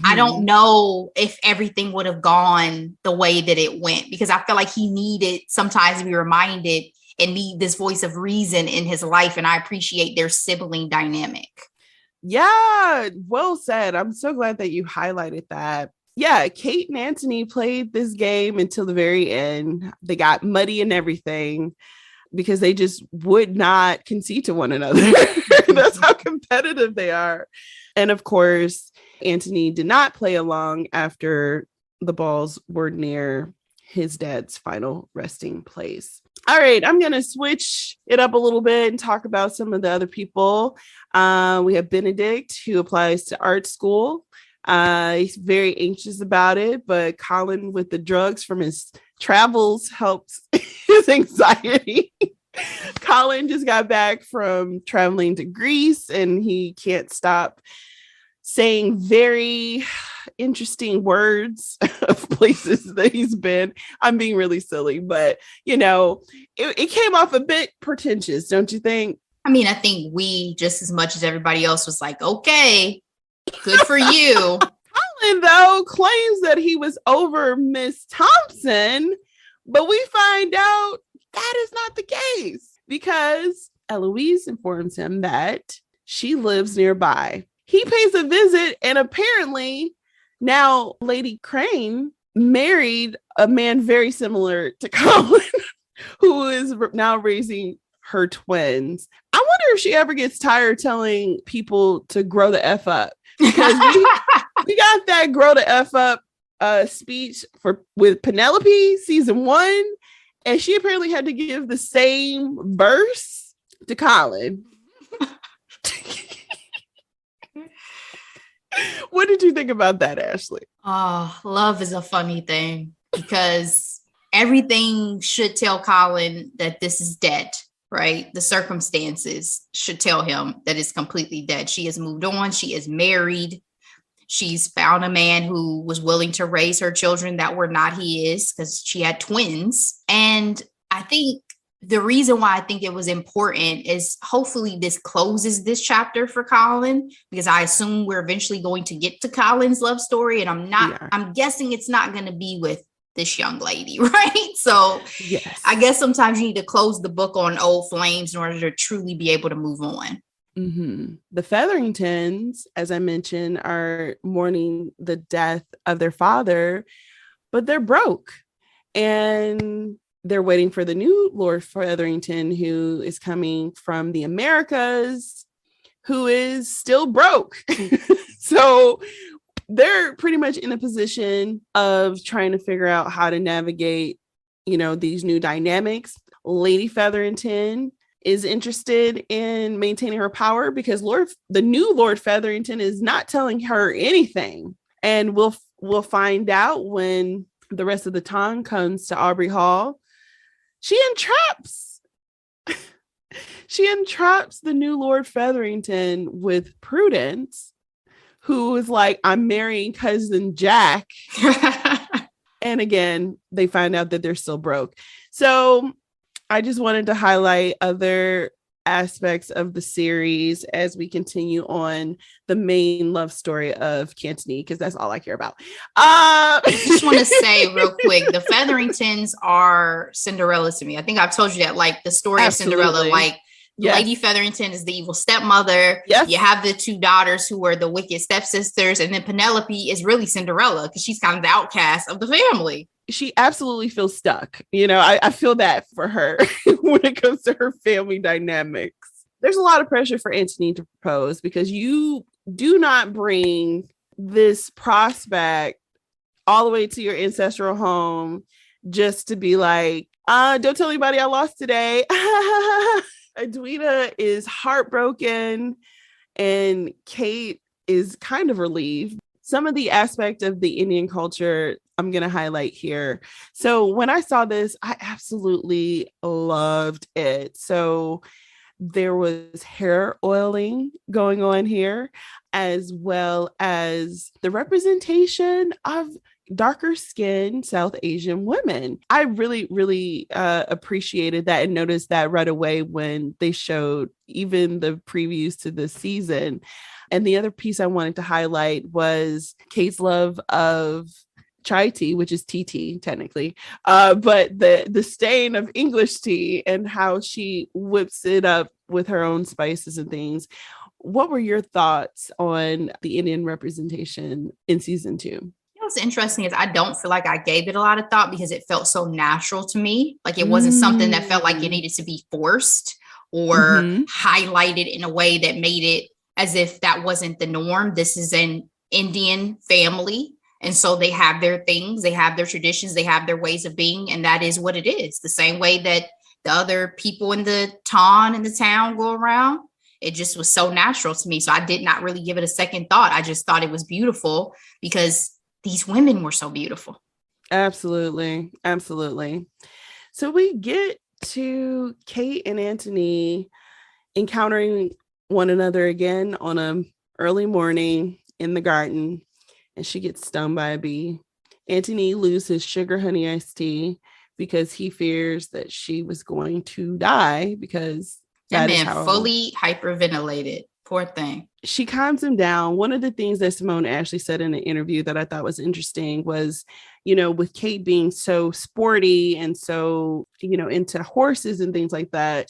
I don't know if everything would have gone the way that it went, because I feel like he needed sometimes to be reminded and need this voice of reason in his life. And I appreciate their sibling dynamic. Yeah, well said. I'm so glad that you highlighted that. Yeah, Kate and Anthony played this game until the very end. They got muddy and everything because they just would not concede to one another. That's how competitive they are. And of course, Anthony did not play along after the balls were near his dad's final resting place. All right, I'm going to switch it up a little bit and talk about some of the other people. We have Benedict, who applies to art school. He's very anxious about it, but Colin with the drugs from his travels helps his anxiety. Colin just got back from traveling to Greece and he can't stop saying very interesting words of places that he's been. I'm being really silly, but you know, it came off a bit pretentious, don't you think? I mean, I think we, just as much as everybody else, was like, okay, good for you. Colin, though, claims that he was over Miss Thompson, but we find out that is not the case because Eloise informs him that she lives nearby. He pays a visit, and apparently now Lady Crane married a man very similar to Colin, who is now raising her twins. I wonder if she ever gets tired telling people to grow the F up, because we got that grow the F up speech with Penelope season 1, and she apparently had to give the same verse to Colin. What did you think about that, Ashley? Oh, love is a funny thing, because everything should tell Colin that this is dead, right? The circumstances should tell him that it's completely dead. She has moved on. She is married. She's found a man who was willing to raise her children that were not his, because she had twins. And I think the reason why I think it was important is hopefully this closes this chapter for Colin, because I assume we're eventually going to get to Colin's love story. And I'm guessing it's not going to be with this young lady, right? So yes. I guess sometimes you need to close the book on old flames in order to truly be able to move on. Mm-hmm. The Featheringtons, as I mentioned, are mourning the death of their father, but they're broke. And they're waiting for the new Lord Featherington, who is coming from the Americas, who is still broke. So they're pretty much in a position of trying to figure out how to navigate, these new dynamics. Lady Featherington is interested in maintaining her power because the new Lord Featherington is not telling her anything. And we'll find out when the rest of the time comes to Aubrey Hall. She entraps the new Lord Featherington with Prudence, who is like, I'm marrying cousin Jack. And again, they find out that they're still broke. So I just wanted to highlight other aspects of the series as we continue on the main love story of Cantony, because that's all I care about. I just want to say real quick, the Featheringtons are Cinderella to me. I think I've told you that, like the story Absolutely. of Cinderella, like Yes. Lady Featherington is the evil stepmother. Yes. You have the two daughters who are the wicked stepsisters, and then Penelope is really Cinderella because she's kind of the outcast of the family. She absolutely feels stuck. I feel that for her when it comes to her family dynamics. There's a lot of pressure for Antony to propose because you do not bring this prospect all the way to your ancestral home just to be like, don't tell anybody I lost today. Edwina is heartbroken and Kate is kind of relieved. Some of the aspect of the Indian culture I'm going to highlight here. So when I saw this, I absolutely loved it. So there was hair oiling going on here, as well as the representation of darker skinned South Asian women. I really, really appreciated that and noticed that right away when they showed even the previews to this season. And the other piece I wanted to highlight was Kate's love of chai tea, which is TT technically, but the stain of English tea and how she whips it up with her own spices and things. What were your thoughts on the Indian representation in season 2? What's interesting is I don't feel like I gave it a lot of thought because it felt so natural to me. Like it wasn't something that felt like it needed to be forced or highlighted in a way that made it as if that wasn't the norm. This is an Indian family. And so they have their things, they have their traditions, they have their ways of being. And that is what it is. The same way that the other people in the town go around. It just was so natural to me. So I did not really give it a second thought. I just thought it was beautiful because these women were so beautiful. Absolutely. Absolutely. So we get to Kate and Antony encountering one another again on an early morning in the garden, and she gets stung by a bee. Antony loses his sugar honey iced tea because he fears that she was going to die because that man fully hyperventilated. Poor thing. She calms him down. One of the things that Simone Ashley said in an interview that I thought was interesting was, with Kate being so sporty and so, into horses and things like that,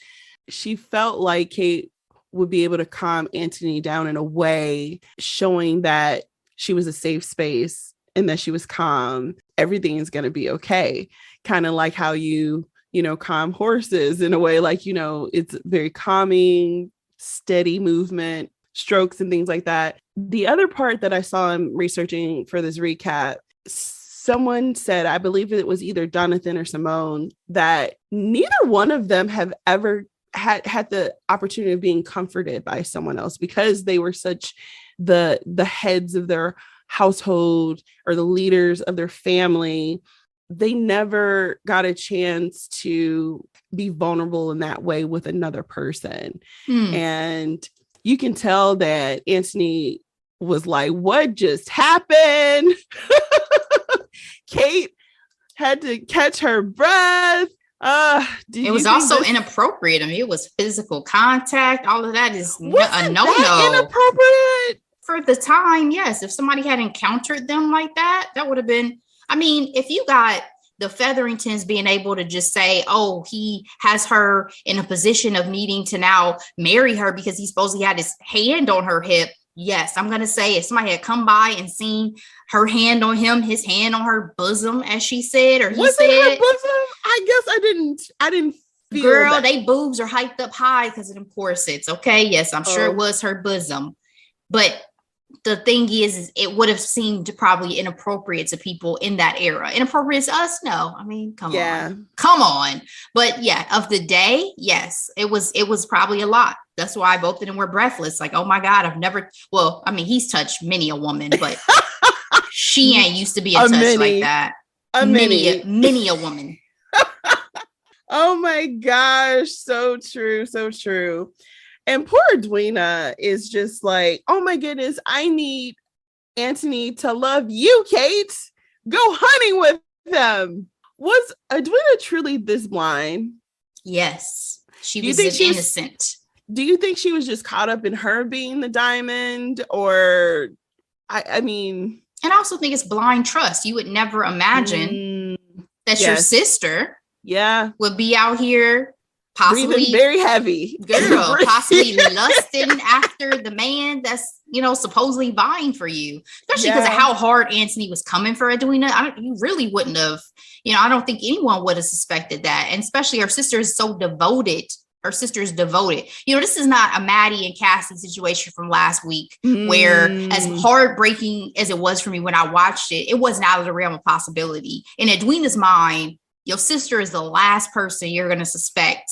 she felt like Kate would be able to calm Antony down in a way showing that she was a safe space and that she was calm. Everything is going to be okay. Kind of like how you calm horses in a way, like, it's very calming, steady movement, strokes and things like that. The other part that I saw in researching for this recap, someone said, I believe it was either Jonathan or Simone, that neither one of them have ever had the opportunity of being comforted by someone else because they were such the heads of their household or the leaders of their family. They never got a chance to be vulnerable in that way with another person. And you can tell that Antony was like, what just happened? Kate had to catch her breath. It was also inappropriate. I mean, it was physical contact. All of that is a no-no. Inappropriate? For the time, yes. If somebody had encountered them like that, that would have been, I mean, if you got the Featheringtons being able to just say, oh, he has her in a position of needing to now marry her because he supposedly had his hand on her hip, Yes, I'm gonna say if somebody had come by and seen her hand on him, his hand on her bosom, as she said, or he was said, it her bosom? I guess I didn't feel girl, that. they boobs are hyped up high because of them corsets. Okay, yes, I'm sure it was her bosom, but the thing is it would have seemed probably inappropriate to people in that era. Inappropriate to us? No. I mean, come on. But yeah, of the day, yes, it was probably a lot. That's why both of them were breathless. Like, oh my God, he's touched many a woman, but she ain't used to being touched like that. Many a woman. Oh my gosh. So true. So true. And poor Edwina is just like, oh my goodness, I need Anthony to love you, Kate. Go hunting with them. Was Edwina truly this blind? Yes. She was innocent. Do you think she was just caught up in her being the diamond? Or, I mean... And I also think it's blind trust. You would never imagine that your sister would be out here possibly breathing very heavy, girl, possibly lusting after the man that's, supposedly vying for you, especially because of how hard Anthony was coming for Edwina. You really wouldn't have, I don't think anyone would have suspected that. And especially her sister is so devoted. Her sister's devoted. This is not a Maddie and Cassie situation from last week, where as heartbreaking as it was for me when I watched it, it wasn't out of the realm of possibility. In Edwina's mind, your sister is the last person you're going to suspect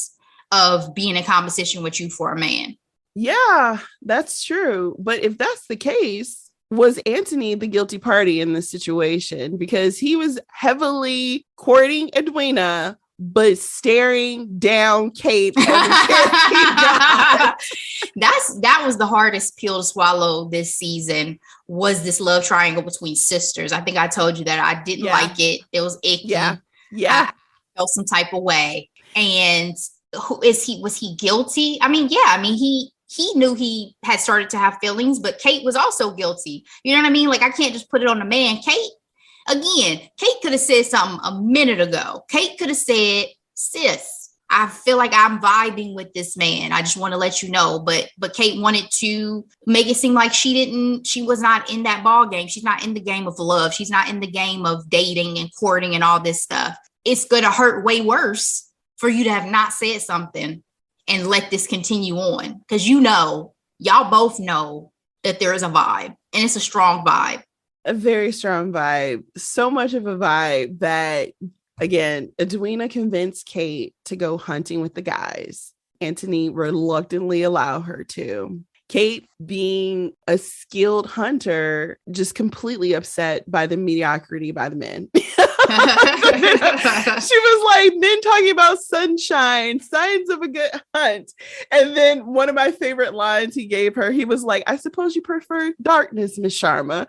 of being in competition with you for a man. Yeah, that's true. But if that's the case, was Anthony the guilty party in this situation? Because he was heavily courting Edwina, but staring down Kate. That was the hardest pill to swallow this season, was this love triangle between sisters. I think I told you that I didn't like it. It was icky. Yeah. I felt some type of way. And was he guilty? He knew he had started to have feelings, but Kate was also guilty. You know what I mean? Like, I can't just put it on the man. Kate could have said something a minute ago. Kate could have said, sis, I feel like I'm vibing with this man. I just want to let you know. But Kate wanted to make it seem like she was not in that ball game. She's not in the game of love. She's not in the game of dating and courting and all this stuff. It's going to hurt way worse for you to have not said something and let this continue on. Because y'all both know that there is a vibe, and it's a strong vibe. A very strong vibe. So much of a vibe that, again, Edwina convinced Kate to go hunting with the guys. Anthony reluctantly allowed her to. Kate, being a skilled hunter, just completely upset by the mediocrity by the men. She was like, men talking about sunshine, signs of a good hunt. And then one of my favorite lines he gave her, he was like, I suppose you prefer darkness, Miss Sharma.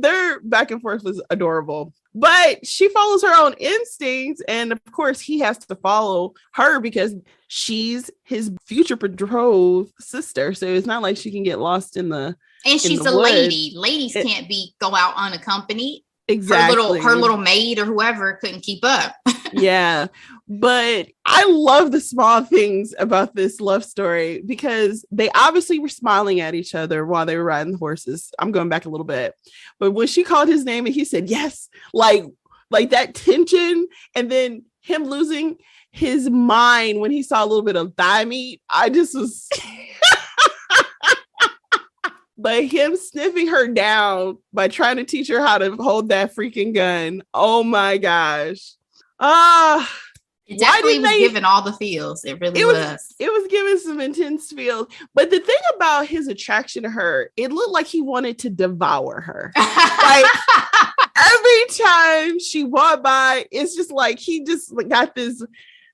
Their back and forth was adorable. But she follows her own instincts. And of course, he has to follow her because she's his future betrothed sister. So it's not like she can get lost in the And she's a lady. Ladies can't go out unaccompanied. Exactly. Her little maid or whoever couldn't keep up. Yeah. But I love the small things about this love story because they obviously were smiling at each other while they were riding the horses. I'm going back a little bit. But when she called his name and he said, yes, like that tension, and then him losing his mind when he saw a little bit of thigh meat, I just was... But him sniffing her down by trying to teach her how to hold that freaking gun. Oh my gosh. It definitely was giving all the feels. It really was. It was giving some intense feels. But the thing about his attraction to her, it looked like he wanted to devour her. Like every time she walked by, it's just like he just got this.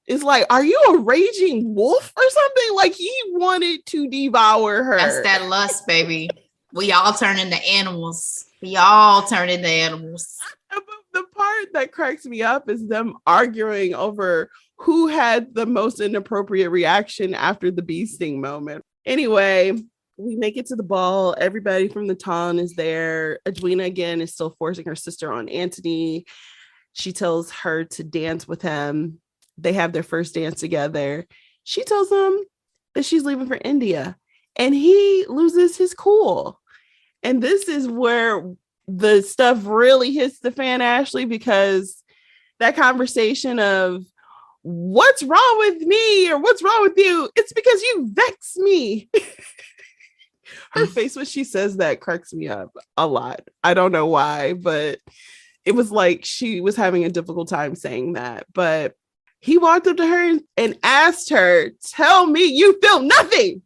It's like, are you a raging wolf or something? Like he wanted to devour her. That's that lust, baby. We all turn into animals. The part that cracks me up is them arguing over who had the most inappropriate reaction after the bee sting moment. Anyway, we make it to the ball. Everybody from the town is there. Edwina, again, is still forcing her sister on Anthony. She tells her to dance with him. They have their first dance together. She tells him that she's leaving for India. and he loses his cool. And this is where the stuff really hits the fan, Ashley, because that conversation of what's wrong with me or what's wrong with you? It's because you vex me. Her face when she says that cracks me up a lot. I don't know why, but it was like she was having a difficult time saying that. But he walked up to her and asked her, tell me you feel nothing.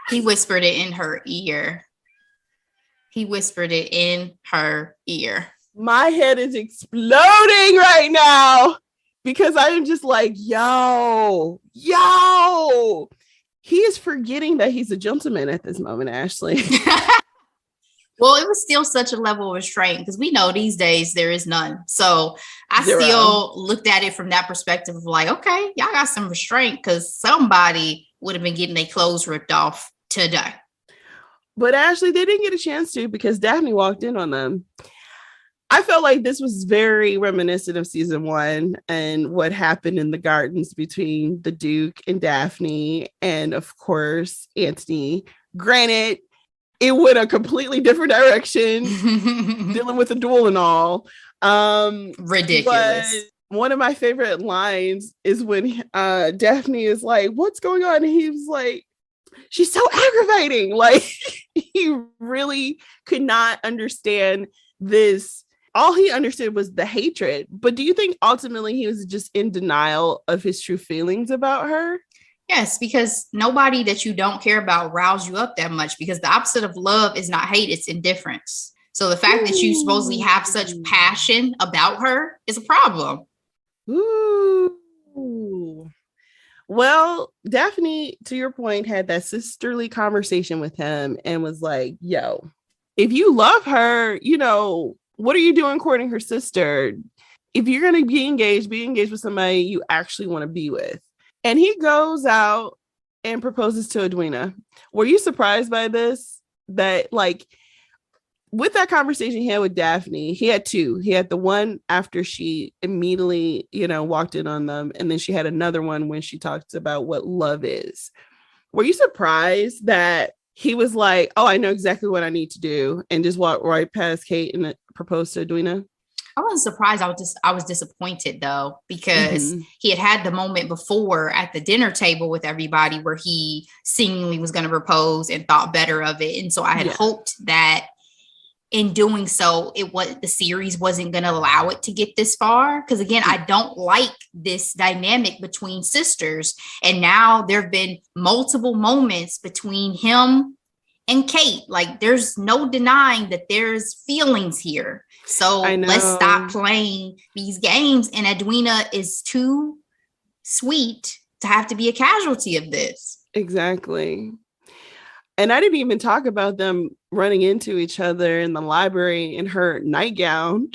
He whispered it in her ear. He whispered it in her ear. My head is exploding right now because I am just like, yo. He is forgetting that he's a gentleman at this moment, Ashley. Well, it was still such a level of restraint because we know these days there is none. So I Zero. still looked at it from that perspective of like, okay, y'all got some restraint because somebody would have been getting their clothes ripped off today. But Ashley, they didn't get a chance to because Daphne walked in on them. I felt like this was very reminiscent of season 1 and what happened in the gardens between the Duke and Daphne and, of course, Anthony. Granted, it went a completely different direction, dealing with a duel and all. Ridiculous. But one of my favorite lines is when Daphne is like, what's going on? And he was like, she's so aggravating. Like, he really could not understand this. All he understood was the hatred. But do you think ultimately he was just in denial of his true feelings about her? Yes, because nobody that you don't care about riles you up that much, because the opposite of love is not hate, it's indifference. So the fact that you supposedly have such passion about her is a problem. Ooh. Well, Daphne, to your point, had that sisterly conversation with him and was like, yo, if you love her, you know, what are you doing courting her sister? If you're going to be engaged with somebody you actually want to be with. And he goes out and proposes to Edwina. Were you surprised by this? That, like, with that conversation he had with Daphne, he had two. He had the one after she immediately, walked in on them. And then she had another one when she talked about what love is. Were you surprised that he was like, oh, I know exactly what I need to do, and just walked right past Kate and proposed to Edwina? I wasn't surprised. I was disappointed though, because he had the moment before at the dinner table with everybody where he seemingly was going to propose and thought better of it. And so I had hoped that in doing so, the series wasn't going to allow it to get this far. Because again, I don't like this dynamic between sisters. And now there have been multiple moments between him and Kate. Like, there's no denying that there's feelings here. So let's stop playing these games. And Edwina is too sweet to have to be a casualty of this. Exactly. And I didn't even talk about them running into each other in the library in her nightgown.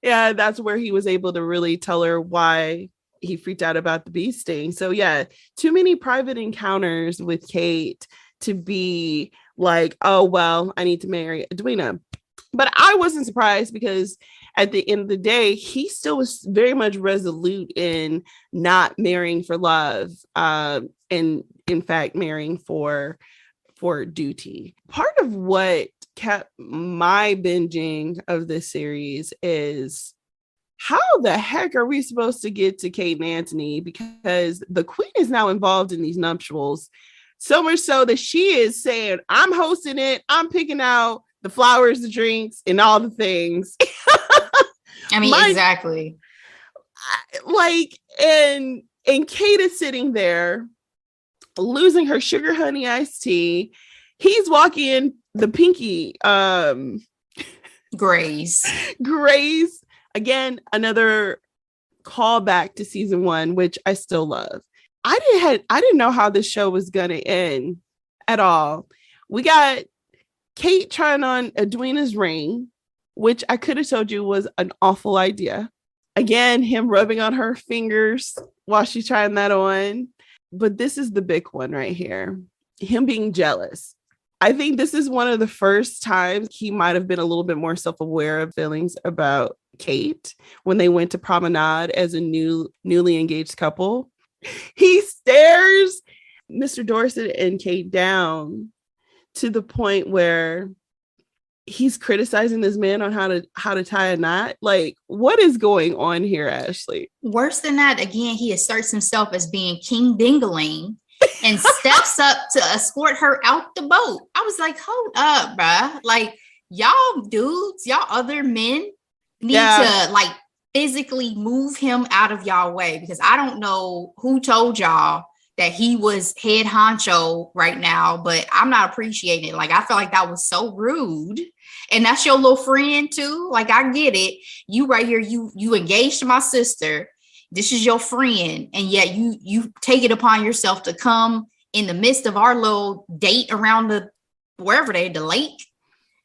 Yeah, that's where he was able to really tell her why he freaked out about the bee sting. So yeah, too many private encounters with Kate to be like, oh, well, I need to marry Edwina. But I wasn't surprised, because at the end of the day, he still was very much resolute in not marrying for love, and in fact, marrying for duty. Part of what kept my binging of this series is, how the heck are we supposed to get to Kate and Anthony? Because the queen is now involved in these nuptials, so much so that she is saying, I'm hosting it, I'm picking out the flowers, the drinks, and all the things. I mean, exactly. Like, and Kate is sitting there losing her sugar honey iced tea. He's walking in the pinky Grays. Again, another callback to season 1, which I still love. I didn't know how this show was gonna end at all. We got Kate trying on Edwina's ring, which I could have told you was an awful idea. Again, him rubbing on her fingers while she's trying that on. But this is the big one right here. Him being jealous. I think this is one of the first times he might have been a little bit more self-aware of feelings about Kate when they went to promenade as a newly engaged couple. He stares Mr. Mr. Dorset and Kate down to the point where he's criticizing this man on how to tie a knot. Like, what is going on here, Ashley? Worse than that, again, he asserts himself as being King Dingaling and steps up to escort her out the boat. I was like, hold up, bruh. Like, y'all dudes, y'all other men need to like physically move him out of y'all way, because I don't know who told y'all that he was head honcho right now, but I'm not appreciating it. Like, I feel like that was so rude. And that's your little friend too. Like, I get it. You right here, you engaged to my sister. This is your friend. And yet you take it upon yourself to come in the midst of our little date around the lake.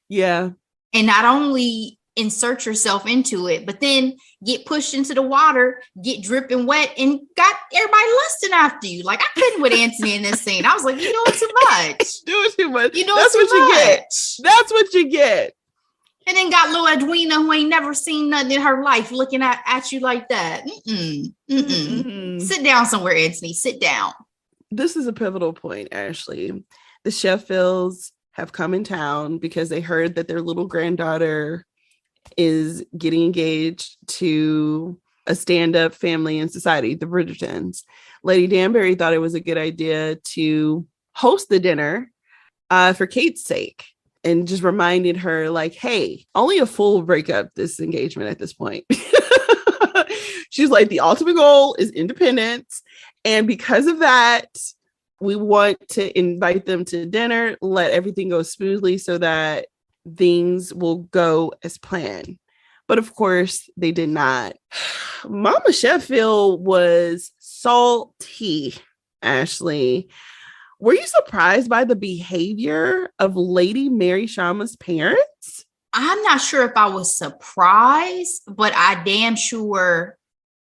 Yeah. And not only insert yourself into it, but then get pushed into the water, get dripping wet, and got everybody lusting after you. Like, I couldn't with Anthony in this scene. I was like, you're doing too much. Doing too much. You doing That's too what you much. get. That's what you get. And then got little Edwina, who ain't never seen nothing in her life, looking at you like that. Sit down somewhere, Anthony. Sit down. This is a pivotal point, Ashley. The Sheffields have come in town because they heard that their little granddaughter is getting engaged to a stand-up family in society, the Bridgertons. Lady Danbury thought it was a good idea to host the dinner for Kate's sake, and just reminded her, like, hey, only a fool will break up this engagement at this point. She's like, the ultimate goal is independence. And because of that, we want to invite them to dinner, let everything go smoothly so that things will go as planned. But of course, they did not. Mama Sheffield was salty, Ashley. Were you surprised by the behavior of Lady Mary Shama's parents? I'm not sure if I was surprised, but I damn sure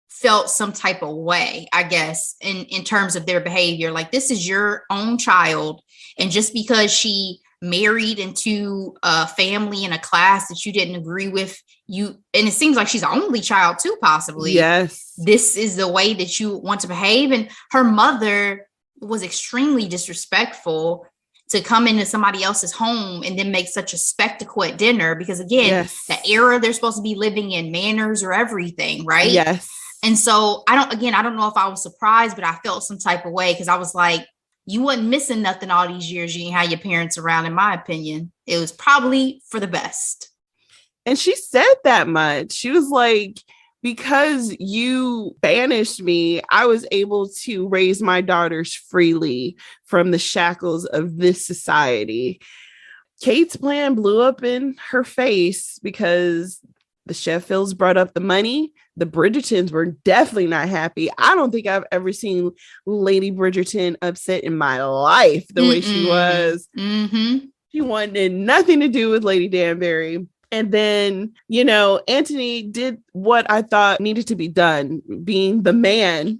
felt some type of way, I guess, in terms of their behavior. Like, this is your own child. And just because she married into a family in a class that you didn't agree with, and it seems like she's the only child too, possibly. Yes. This is the way that you want to behave. And her mother was extremely disrespectful to come into somebody else's home and then make such a spectacle at dinner, because again, the era they're supposed to be living in, manners or everything, right? Yes. And so I don't know if I was surprised, but I felt some type of way, because I was like, you wasn't missing nothing all these years. You ain't had your parents around, in my opinion. It was probably for the best. And she said that much. She was like, because you banished me, I was able to raise my daughters freely from the shackles of this society. Kate's plan blew up in her face because the Sheffields brought up the money. The Bridgertons were definitely not happy. I don't think I've ever seen Lady Bridgerton upset in my life the way she was. Mm-hmm. She wanted nothing to do with Lady Danbury. And then, Anthony did what I thought needed to be done, being the man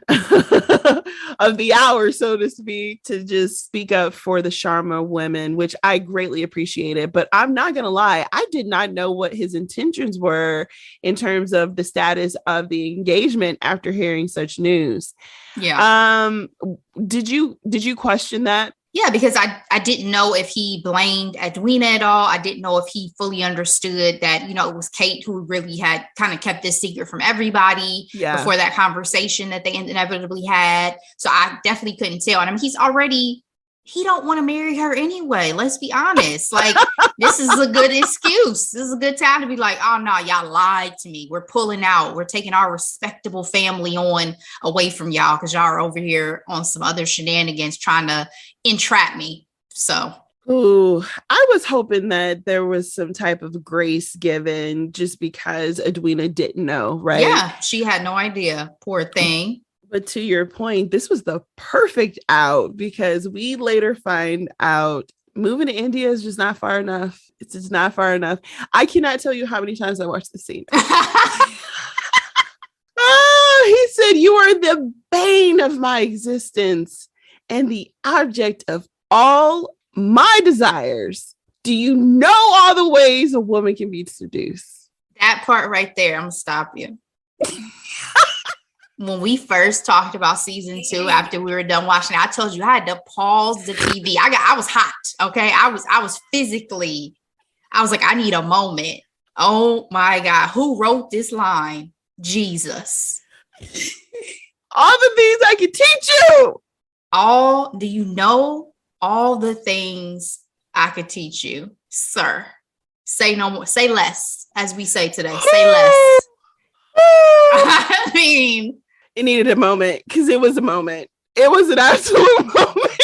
of the hour, so to speak, to just speak up for the Sharma women, which I greatly appreciated. But I'm not going to lie, I did not know what his intentions were in terms of the status of the engagement after hearing such news. Yeah. Did you question that? Yeah, because I didn't know if he blamed Edwina at all. I didn't know if he fully understood that, it was Kate who really had kind of kept this secret from everybody before that conversation that they inevitably had. So I definitely couldn't tell. And I mean, he don't want to marry her anyway. Let's be honest. Like, this is a good excuse. This is a good time to be like, oh no, y'all lied to me. We're pulling out. We're taking our respectable family on away from y'all because y'all are over here on some other shenanigans trying to entrap me. So. Ooh, I was hoping that there was some type of grace given just because Edwina didn't know, right? Yeah, she had no idea. Poor thing. But to your point, this was the perfect out, because we later find out moving to India is just not far enough. It's just not far enough. I cannot tell you how many times I watched the scene. He said, you are the bane of my existence and the object of all my desires. Do you know all the ways a woman can be seduced? That part right there, I'm gonna stop you. when we first talked about season 2, after we were done watching it, I told you I had to pause the TV. I was hot. Okay. I was physically, I was like, I need a moment. Oh my God. Who wrote this line? Jesus. All the things I could teach you. Do you know all the things I could teach you, sir? Say no more. Say less, as we say today. Say less. I mean, it needed a moment because it was a moment. It was an absolute moment.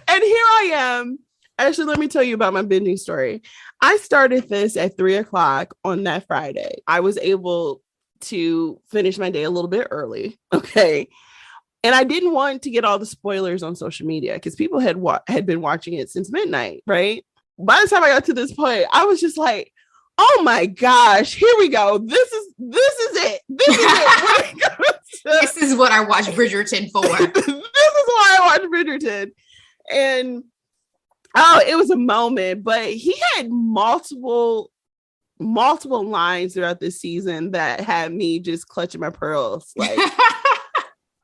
And here I am. Actually, let me tell you about my binging story. I started this at 3:00 on that Friday. I was able to finish my day a little bit early. Okay. And I didn't want to get all the spoilers on social media because people had been watching it since midnight, right? By the time I got to this point, I was just like, oh my gosh, here we go. This is it. This is it. This is what I watched Bridgerton for. This is why I watched Bridgerton. And it was a moment, but he had multiple lines throughout this season that had me just clutching my pearls. Like,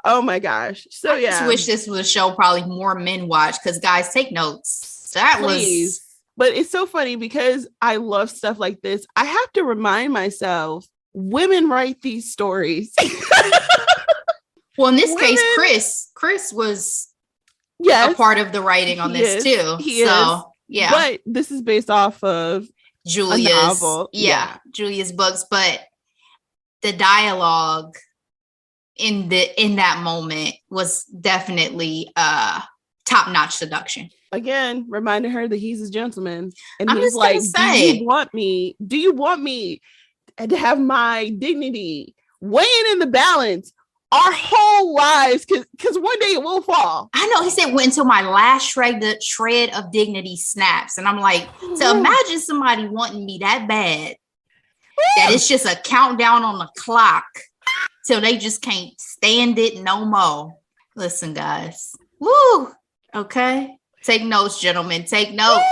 oh my gosh. So I just wish this was a show probably more men watch, because guys, take notes. Please. But it's so funny because I love stuff like this. I have to remind myself, women write these stories. Well, in this case, Chris was a part of the writing on this too. He is. Yeah. But this is based off of Julia's novel. Yeah, Julia's books. But the dialogue in that moment was definitely top-notch seduction. Again, reminding her that he's a gentleman. And he's like, do you want me to have my dignity weighing in the balance our whole lives? Because one day it will fall. I know. He said, wait until my last shred of dignity snaps. And I'm like, so imagine somebody wanting me that bad that it's just a countdown on the clock till they just can't stand it no more. Listen, guys. Woo. Okay. Take notes, gentlemen. Take notes.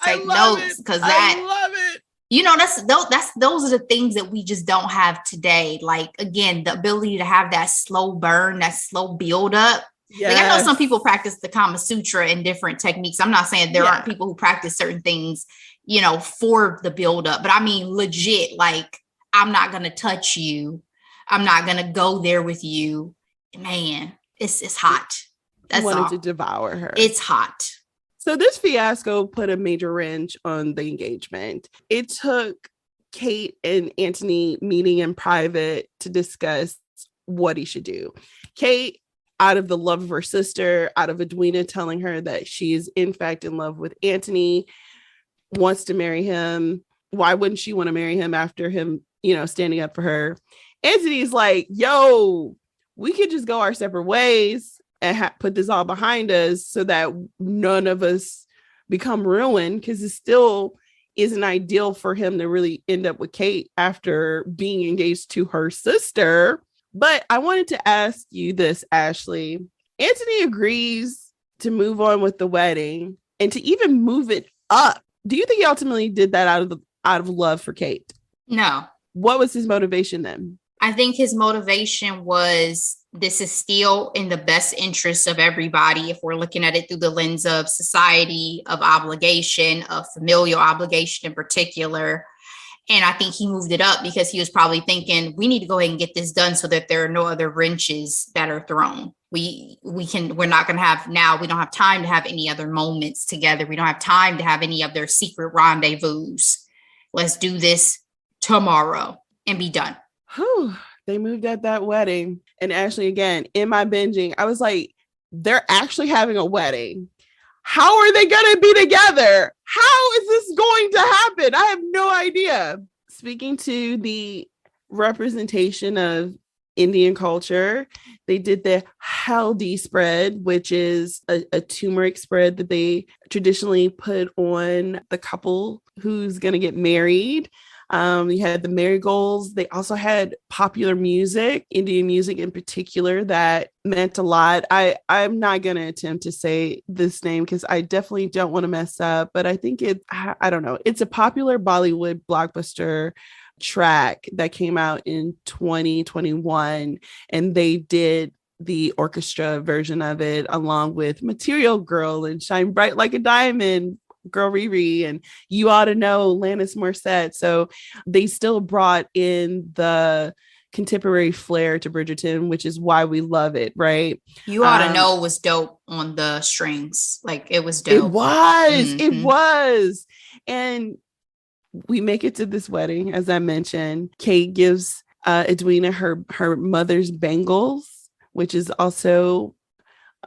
Take notes, because I love it. You know, those are the things that we just don't have today. Like, again, the ability to have that slow burn, that slow build up. Yes. Like, I know some people practice the Kama Sutra and different techniques. I'm not saying there aren't people who practice certain things, you know, for the build up, but I mean, legit, like, I'm not going to touch you. I'm not going to go there with you. Man, it's hot. That's wanted to devour her. It's hot. So this fiasco put a major wrench on the engagement. It took Kate and Anthony meeting in private to discuss what he should do. Kate, out of the love of her sister, out of Edwina telling her that she is in fact in love with Anthony, wants to marry him. Why wouldn't she want to marry him after him, you know, standing up for her? Anthony's like, yo, we could just go our separate ways and put this all behind us so that none of us become ruined, because it still isn't ideal for him to really end up with Kate after being engaged to her sister. But I wanted to ask you this, Ashley. Anthony agrees to move on with the wedding and to even move it up. Do you think he ultimately did that out of love for Kate? No. What was his motivation then? I think his motivation was, this is still in the best interest of everybody if we're looking at it through the lens of society, of obligation, of familial obligation in particular. And I think he moved it up because he was probably thinking, we need to go ahead and get this done so that there are no other wrenches that are thrown. We're not going to have now, we don't have time to have any other moments together. We don't have time to have any of their secret rendezvous. Let's do this tomorrow and be done. Whew. They moved at that wedding. And Ashley, again, in my binging, I was like, they're actually having a wedding. How are they going to be together? How is this going to happen? I have no idea. Speaking to the representation of Indian culture, they did the haldi spread, which is a turmeric spread that they traditionally put on the couple who's going to get married. You had the marigolds. They also had popular music, Indian music in particular, that meant a lot. I'm not going to attempt to say this name because I definitely don't want to mess up, but I think I don't know. It's a popular Bollywood blockbuster track that came out in 2021, and they did the orchestra version of it along with Material Girl and Shine Bright Like a Diamond, Girl Riri, and You Ought to Know, Alanis Morissette. So they still brought in the contemporary flair to Bridgerton, which is why we love it, right? You Ought to Know was dope on the strings. Like, it was dope. It was. And we make it to this wedding, as I mentioned. Kate gives Edwina her mother's bangles, which is also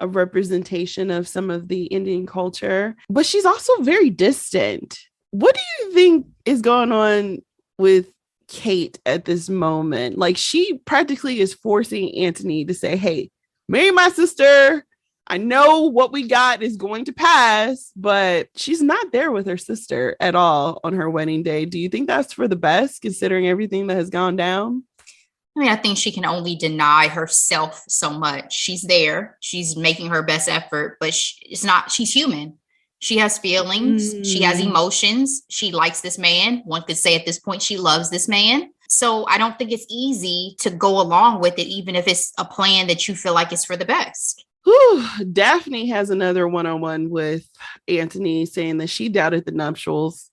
a representation of some of the Indian culture, but she's also very distant. What do you think is going on with Kate at this moment? Like, she practically is forcing Anthony to say, hey, marry my sister. I know what we got is going to pass, but she's not there with her sister at all on her wedding day. Do you think that's for the best, considering everything that has gone down? I mean, I think she can only deny herself so much. She's there. She's making her best effort, but she's human. She has feelings. She has emotions. She likes this man. One could say at this point, she loves this man. So I don't think it's easy to go along with it, even if it's a plan that you feel like is for the best. Daphne has another one-on-one with Anthony saying that she doubted the nuptials.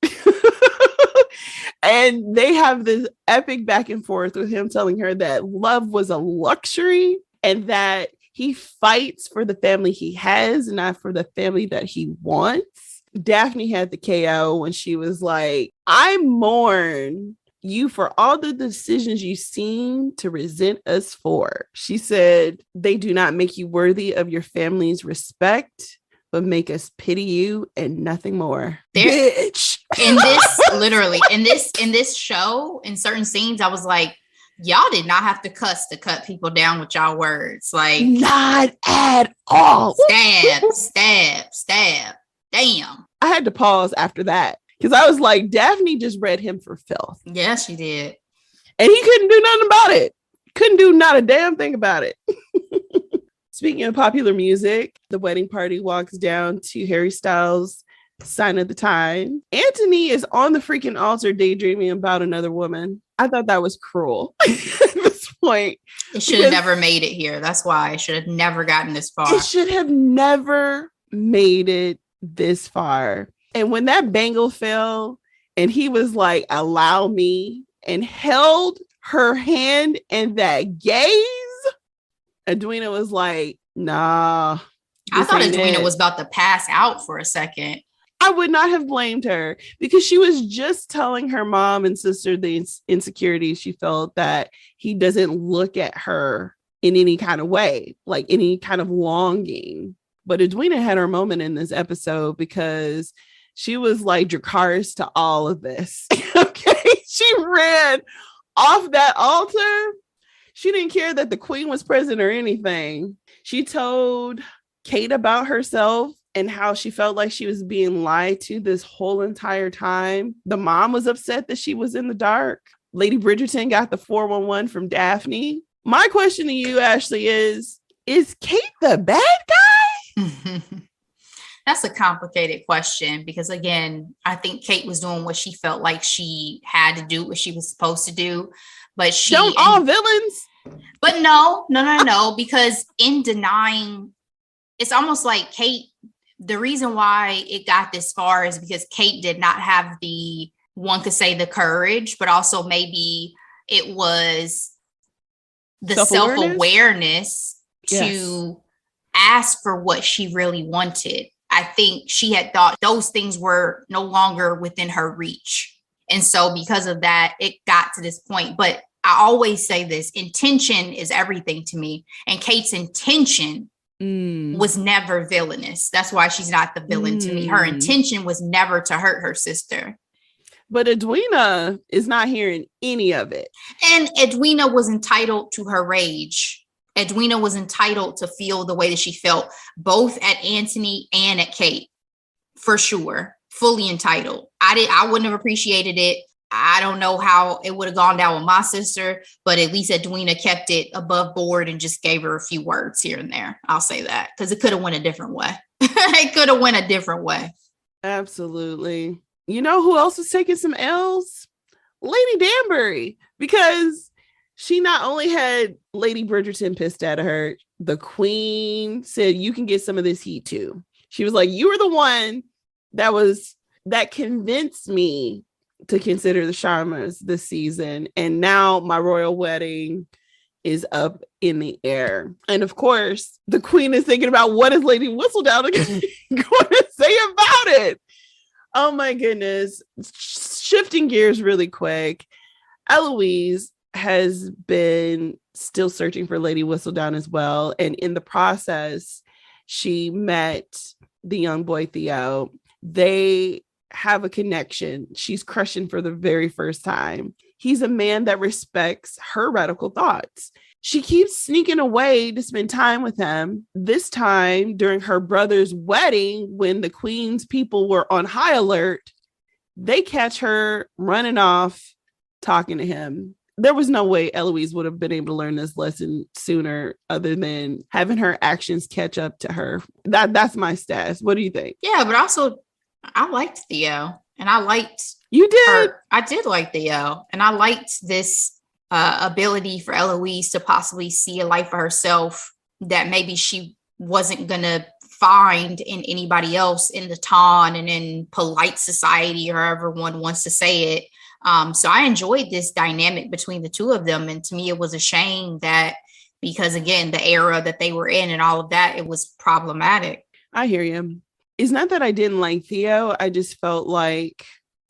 And they have this epic back and forth with him telling her that love was a luxury and that he fights for the family he has, not for the family that he wants. Daphne had the KO when she was like, I mourn you for all the decisions you seem to resent us for. She said, they do not make you worthy of your family's respect, but make us pity you and nothing more. Bitch. In this show, in certain scenes, I was like, y'all did not have to cuss to cut people down with y'all words. Like, not at all. Stab. Damn. I had to pause after that because I was like, Daphne just read him for filth. Yeah, she did. And he couldn't do nothing about it. Couldn't do not a damn thing about it. Speaking of popular music, the wedding party walks down to Harry Styles' Sign of the Time. Anthony is on the freaking altar daydreaming about another woman. I thought that was cruel at this point. It should have never made it here. That's why it should have never gotten this far. It should have never made it this far. And when that bangle fell and he was like, allow me, and held her hand and that gaze, Edwina was like, nah. I thought Edwina was about to pass out for a second. I would not have blamed her because she was just telling her mom and sister the insecurity she felt that he doesn't look at her in any kind of way, like any kind of longing. But Edwina had her moment in this episode because she was like Dracarys to all of this. Okay. She ran off that altar. She didn't care that the queen was present or anything. She told Kate about herself and how she felt like she was being lied to this whole entire time. The mom was upset that she was in the dark. Lady Bridgerton got the 411 from Daphne. My question to you, Ashley, is Kate the bad guy? That's a complicated question because, again, I think Kate was doing what she felt like she had to do, what she was supposed to do. But don't all villains? But no, because in denying, it's almost like Kate, the reason why it got this far is because Kate did not have one could say the courage, but also maybe it was the self-awareness to ask for what she really wanted. I think she had thought those things were no longer within her reach. And so because of that, it got to this point. But I always say this, intention is everything to me. And Kate's intention was never villainous. That's why she's not the villain to me. Her intention was never to hurt her sister. But Edwina is not hearing any of it. And Edwina was entitled to her rage. Edwina was entitled to feel the way that she felt, both at Anthony and at Kate, for sure. Fully entitled. I wouldn't have appreciated it. I don't know how it would have gone down with my sister, but at least Edwina kept it above board and just gave her a few words here and there. I'll say that because it could have went a different way. It could have went a different way. Absolutely. You know who else was taking some L's? Lady Danbury, because she not only had Lady Bridgerton pissed at her, the queen said, you can get some of this heat too. She was like, you were the one that convinced me to consider the Sharmas this season. And now my royal wedding is up in the air. And of course, the queen is thinking about what is Lady Whistledown going to say about it. Oh my goodness. Shifting gears really quick. Eloise has been still searching for Lady Whistledown as well. And in the process, she met the young boy Theo. They have a connection. She's crushing for the very first time. He's a man that respects her radical thoughts. She keeps sneaking away to spend time with him. This time during her brother's wedding, when the queen's people were on high alert, they catch her running off, talking to him. There was no way Eloise would have been able to learn this lesson sooner other than having her actions catch up to her. That's my stats. What do you think? Yeah, but also I liked Theo, and I liked you did. Her. I did like Theo, and I liked this ability for Eloise to possibly see a life for herself that maybe she wasn't gonna find in anybody else in the town and in polite society, or however one wants to say it. So I enjoyed this dynamic between the two of them, and to me, it was a shame that because again, the era that they were in and all of that, it was problematic. I hear you. It's not that I didn't like Theo. I just felt like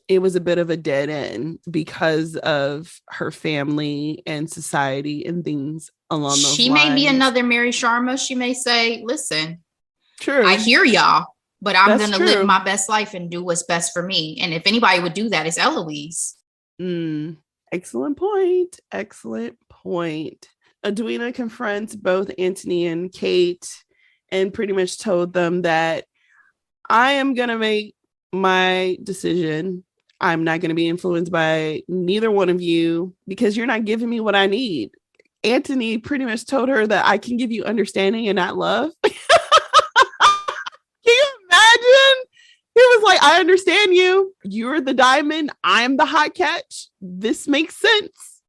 it was a bit of a dead end because of her family and society and things along those lines. She may be another Mary Sharma. She may say, listen, true, I hear y'all, but I'm going to live my best life and do what's best for me. And if anybody would do that, it's Eloise. Excellent point. Excellent point. Edwina confronts both Anthony and Kate and pretty much told them that I am going to make my decision. I'm not going to be influenced by neither one of you because you're not giving me what I need. Anthony pretty much told her that I can give you understanding and not love. Can you imagine? He was like, I understand you. You're the diamond. I'm the hot catch. This makes sense.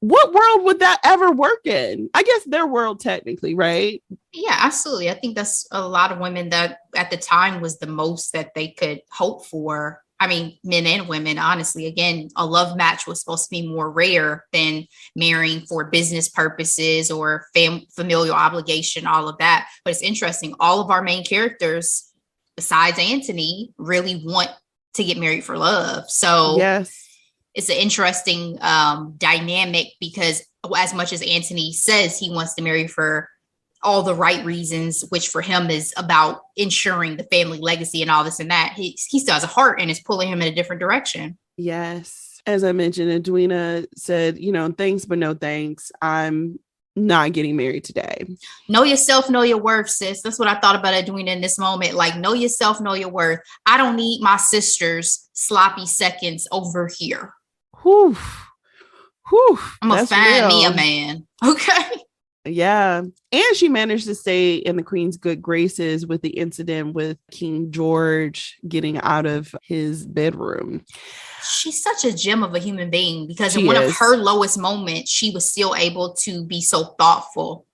What world would that ever work in? I guess their world technically, right? Yeah, absolutely. I think that's a lot of women that at the time was the most that they could hope for. I mean, men and women, honestly. Again, a love match was supposed to be more rare than marrying for business purposes or familial obligation, all of that. But it's interesting. All of our main characters, besides Anthony, really want to get married for love. So yes, it's an interesting dynamic because as much as Anthony says he wants to marry for all the right reasons, which for him is about ensuring the family legacy and all this and that, he still has a heart and is pulling him in a different direction. Yes. As I mentioned, Edwina said, thanks, but no thanks. I'm not getting married today. Know yourself, know your worth, sis. That's what I thought about Edwina in this moment. Like, know yourself, know your worth. I don't need my sister's sloppy seconds over here. Whew. I'm gonna find me a man. Okay. Yeah. And she managed to stay in the Queen's good graces with the incident with King George getting out of his bedroom. She's such a gem of a human being because in one of her lowest moments, she was still able to be so thoughtful.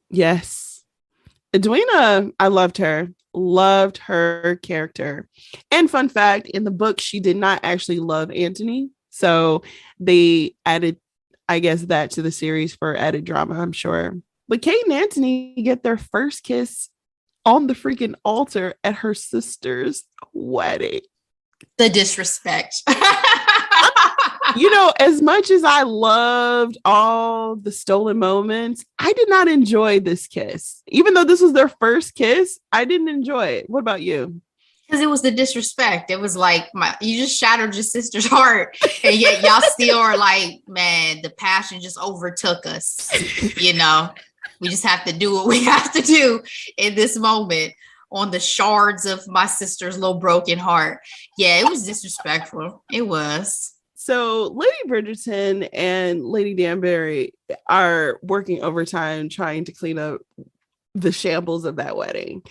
Yes. Edwina, I loved her character. And fun fact, in the book, she did not actually love Anthony. So they added, I guess, that to the series for added drama, I'm sure. But Kate and Anthony get their first kiss on the freaking altar at her sister's wedding. The disrespect. As much as I loved all the stolen moments, I did not enjoy this kiss. Even though this was their first kiss, I didn't enjoy it. What about you? Because it was the disrespect. It was like, you just shattered your sister's heart. And yet y'all still are like, man, the passion just overtook us. We just have to do what we have to do in this moment on the shards of my sister's little broken heart. Yeah, it was disrespectful. It was. So Lady Bridgerton and Lady Danbury are working overtime trying to clean up the shambles of that wedding.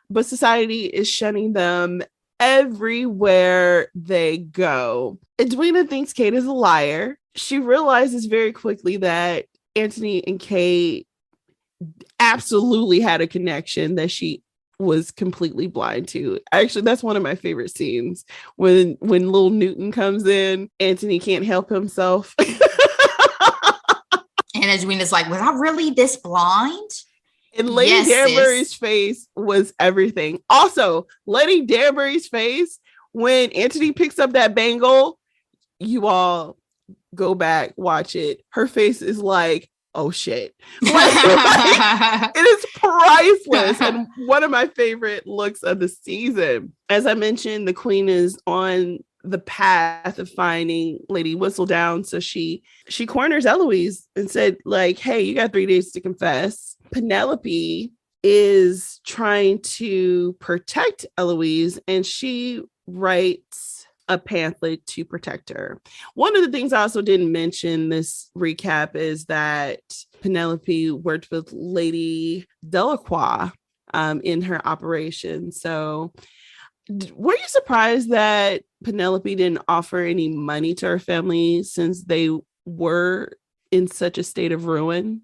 But society is shunning them everywhere they go. Edwina thinks Kate is a liar. She realizes very quickly that Anthony and Kate absolutely had a connection that she was completely blind to. Actually, that's one of my favorite scenes when little Newton comes in. Anthony can't help himself. And Edwina's like, was I really this blind? And Lady Danbury's face was everything. Also, Lady Danbury's face when Anthony picks up that bangle, you all go back, watch it. Her face is like, oh shit. Like, it is priceless and one of my favorite looks of the season. As I mentioned, the queen is on the path of finding Lady Whistledown. So she corners Eloise and said, like, hey, you got 3 days to confess. Penelope is trying to protect Eloise, and she writes a pamphlet to protect her. One of the things I also didn't mention this recap is that Penelope worked with Lady Delacroix in her operation. So were you surprised that Penelope didn't offer any money to her family since they were in such a state of ruin?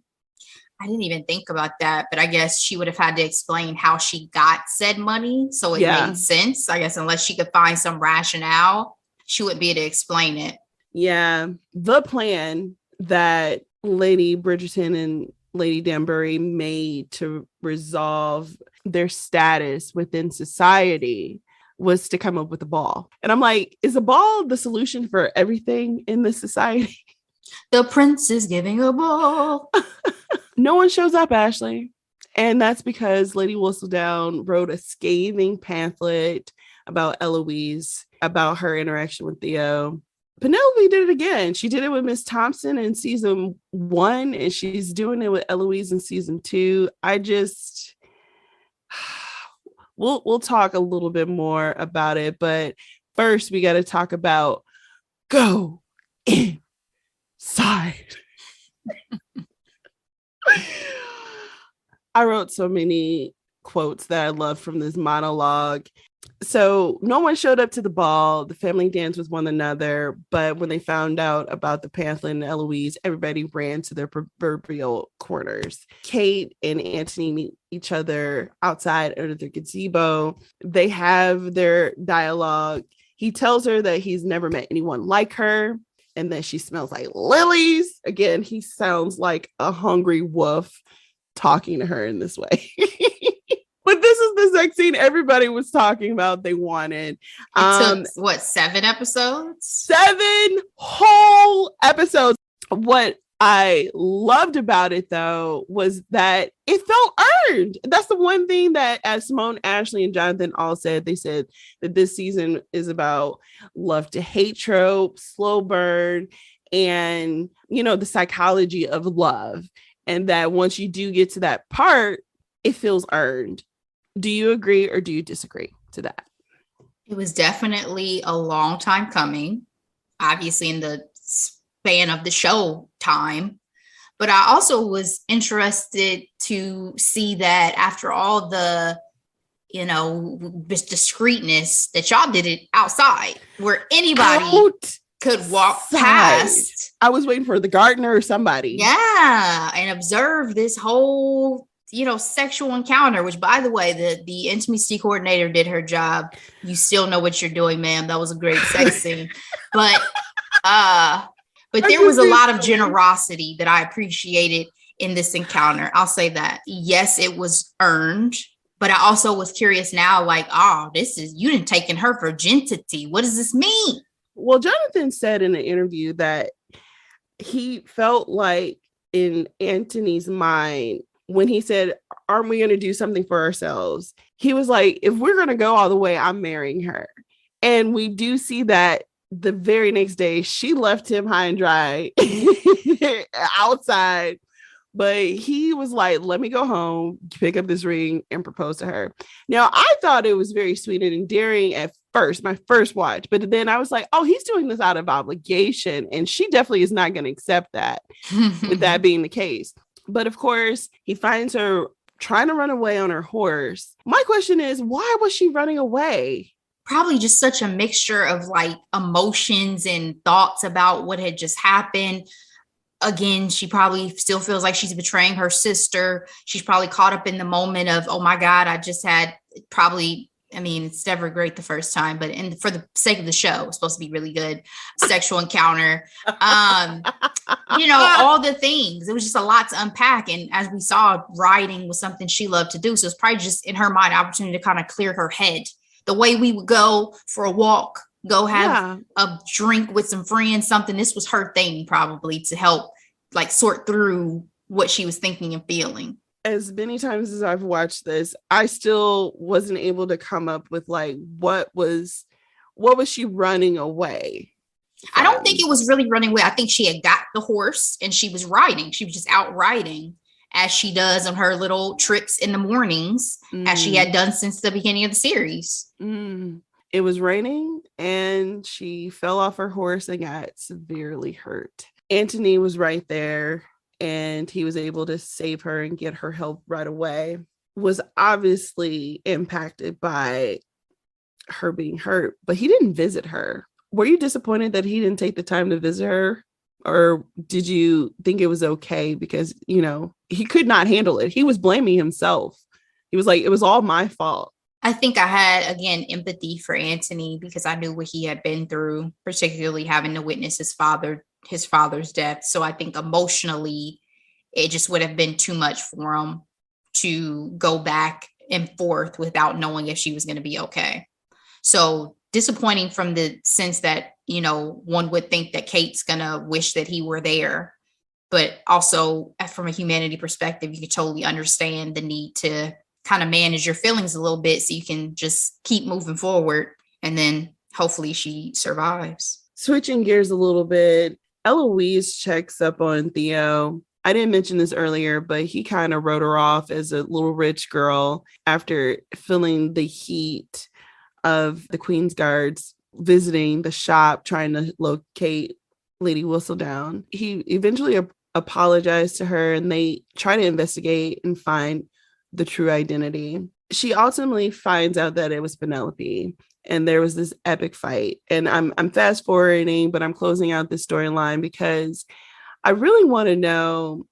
I didn't even think about that, but I guess she would have had to explain how she got said money. So it made sense, I guess, unless she could find some rationale, she wouldn't be able to explain it. Yeah. The plan that Lady Bridgerton and Lady Danbury made to resolve their status within society was to come up with a ball. And I'm like, is a ball the solution for everything in this society? The prince is giving a ball. No one shows up, Ashley. And that's because Lady Whistledown wrote a scathing pamphlet about Eloise, about her interaction with Theo. Penelope did it again. She did it with Miss Thompson in season 1, and she's doing it with Eloise in season 2. We'll talk a little bit more about it, but first we got to talk about go inside. I wrote so many quotes that I love from this monologue. So no one showed up to the ball. The family danced with one another. But when they found out about the pamphlet and Eloise, everybody ran to their proverbial corners. Kate and Anthony meet each other outside under the gazebo. They have their dialogue. He tells her that he's never met anyone like her and that she smells like lilies. Again, he sounds like a hungry wolf talking to her in this way. But this is the sex scene everybody was talking about they wanted. It took, 7 episodes? 7 whole episodes. What I loved about it, though, was that it felt earned. That's the one thing that, as Simone, Ashley, and Jonathan all said, they said that this season is about love to hate trope, slow burn, and, the psychology of love. And that once you do get to that part, it feels earned. Do you agree or do you disagree to that? It was definitely a long time coming, obviously in the span of the show time. But I also was interested to see that after all the, discreetness that y'all did it outside where anybody could walk past. I was waiting for the gardener or somebody. Yeah. And observe this whole sexual encounter, which, by the way, the intimacy coordinator did her job. You still know what you're doing, ma'am. That was a great sex scene. But there was a lot of generosity that I appreciated in this encounter. I'll say that. Yes, it was earned, but I also was curious now, like, you didn't taken her virginity. What does this mean? Well, Jonathan said in an interview that he felt like in Anthony's mind, when he said, aren't we going to do something for ourselves? He was like, if we're going to go all the way, I'm marrying her. And we do see that the very next day, she left him high and dry outside. But he was like, let me go home, pick up this ring and propose to her. Now, I thought it was very sweet and endearing at first, my first watch. But then I was like, he's doing this out of obligation. And she definitely is not going to accept that, with that being the case. But of course, he finds her trying to run away on her horse. My question is, why was she running away? probably just such a mixture of like emotions and thoughts about what had just happened. Again, she probably still feels like she's betraying her sister. She's probably caught up in the moment of, oh my God, I just had probably, I mean, it's never great the first time, but for the sake of the show, it's supposed to be really good. Sexual encounter, all the things. It was just a lot to unpack. And as we saw, writing was something she loved to do. So it's probably just in her mind, opportunity to kind of clear her head. The way we would go for a walk, go have a drink with some friends, something. This was her thing probably to help like sort through what she was thinking and feeling. As many times as I've watched this, I still wasn't able to come up with like, what was she running away from? I don't think it was really running away. I think she had got the horse and she was riding. She was just out riding, as she does on her little trips in the mornings, as she had done since the beginning of the series. It was raining and she fell off her horse and got severely hurt. Anthony was right there and he was able to save her and get her help right away. Was obviously impacted by her being hurt, but he didn't visit her. Were you disappointed that he didn't take the time to visit her? Or did you think it was okay because, he could not handle it? He was blaming himself. He was like, it was all my fault. I think I had, again, empathy for Anthony because I knew what he had been through, particularly having to witness his father's death. So I think emotionally, it just would have been too much for him to go back and forth without knowing if she was going to be okay. So disappointing from the sense that, one would think that Kate's going to wish that he were there. But also from a humanity perspective, you could totally understand the need to kind of manage your feelings a little bit so you can just keep moving forward. And then hopefully she survives. Switching gears a little bit, Eloise checks up on Theo. I didn't mention this earlier, but he kind of wrote her off as a little rich girl after feeling the heat of the Queen's Guards visiting the shop, trying to locate Lady Whistledown. He eventually apologized to her and they try to investigate and find the true identity. She ultimately finds out that it was Penelope and there was this epic fight. And I'm fast forwarding, but I'm closing out this storyline because I really want to know,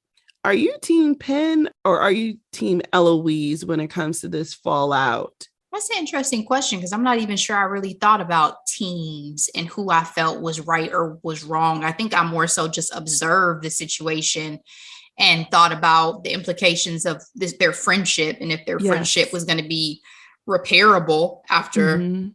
are you team Pen or are you team Eloise when it comes to this fallout? That's an interesting question because I'm not even sure I really thought about teams and who I felt was right or was wrong. I think I more so just observed the situation and thought about the implications of their friendship and if their friendship was going to be repairable after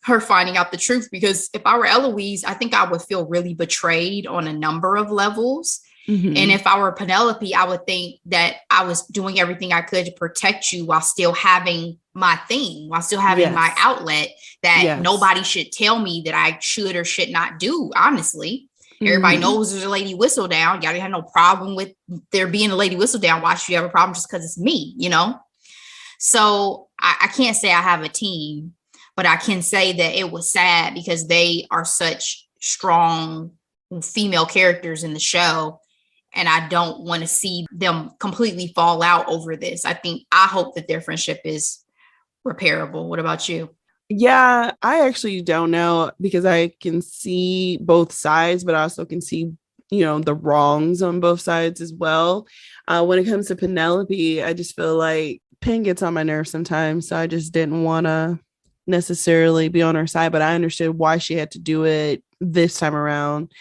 her finding out the truth. Because if I were Eloise, I think I would feel really betrayed on a number of levels. And if I were Penelope, I would think that I was doing everything I could to protect you while still having my thing, while still having my outlet that nobody should tell me that I should or should not do. Honestly, everybody knows there's a Lady Whistledown. Y'all have no problem with there being a Lady Whistledown. Why should you have a problem just because it's me, So I can't say I have a team, but I can say that it was sad because they are such strong female characters in the show. And I don't want to see them completely fall out over this. I hope that their friendship is repairable. What about you? Yeah, I actually don't know because I can see both sides, but I also can see, the wrongs on both sides as well. When it comes to Penelope, I just feel like Pen gets on my nerves sometimes. So I just didn't want to necessarily be on her side, but I understood why she had to do it this time around.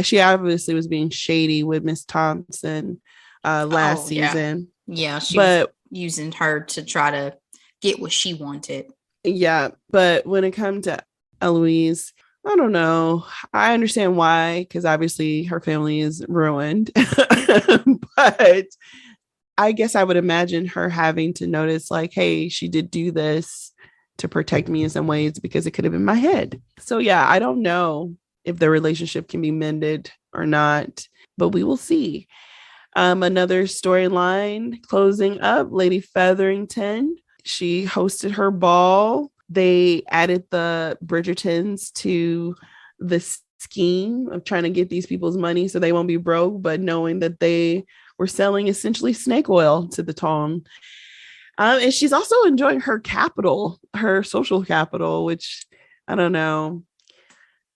She obviously was being shady with Miss Thompson last season. Yeah, she was using her to try to get what she wanted. Yeah, but when it comes to Eloise, I don't know. I understand why, because obviously her family is ruined. But I guess I would imagine her having to notice like, hey, she did do this to protect me in some ways because it could have been my head. So yeah, I don't know if the relationship can be mended or not, but we will see. Another storyline closing up, Lady Featherington. She hosted her ball. They added the Bridgertons to the scheme of trying to get these people's money so they won't be broke, but knowing that they were selling essentially snake oil to the town. And she's also enjoying her capital, her social capital, which I don't know,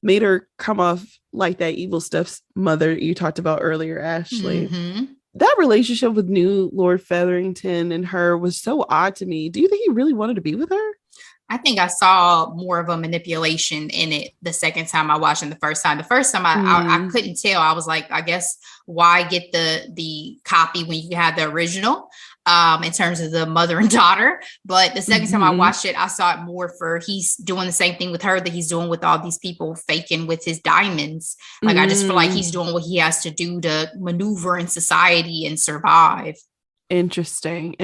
made her come off like that evil stuff's mother you talked about earlier, Ashley. Mm-hmm. That relationship with new Lord Featherington and her was so odd to me. Do you think he really wanted to be with her? I think I saw more of a manipulation in it the second time I watched it. The first time I couldn't tell. I was like, I guess why get the copy when you have the original in terms of the mother and daughter. But the second time I watched it, I saw it more for he's doing the same thing with her that he's doing with all these people faking with his diamonds. Like, I just feel like he's doing what he has to do to maneuver in society and survive. Interesting.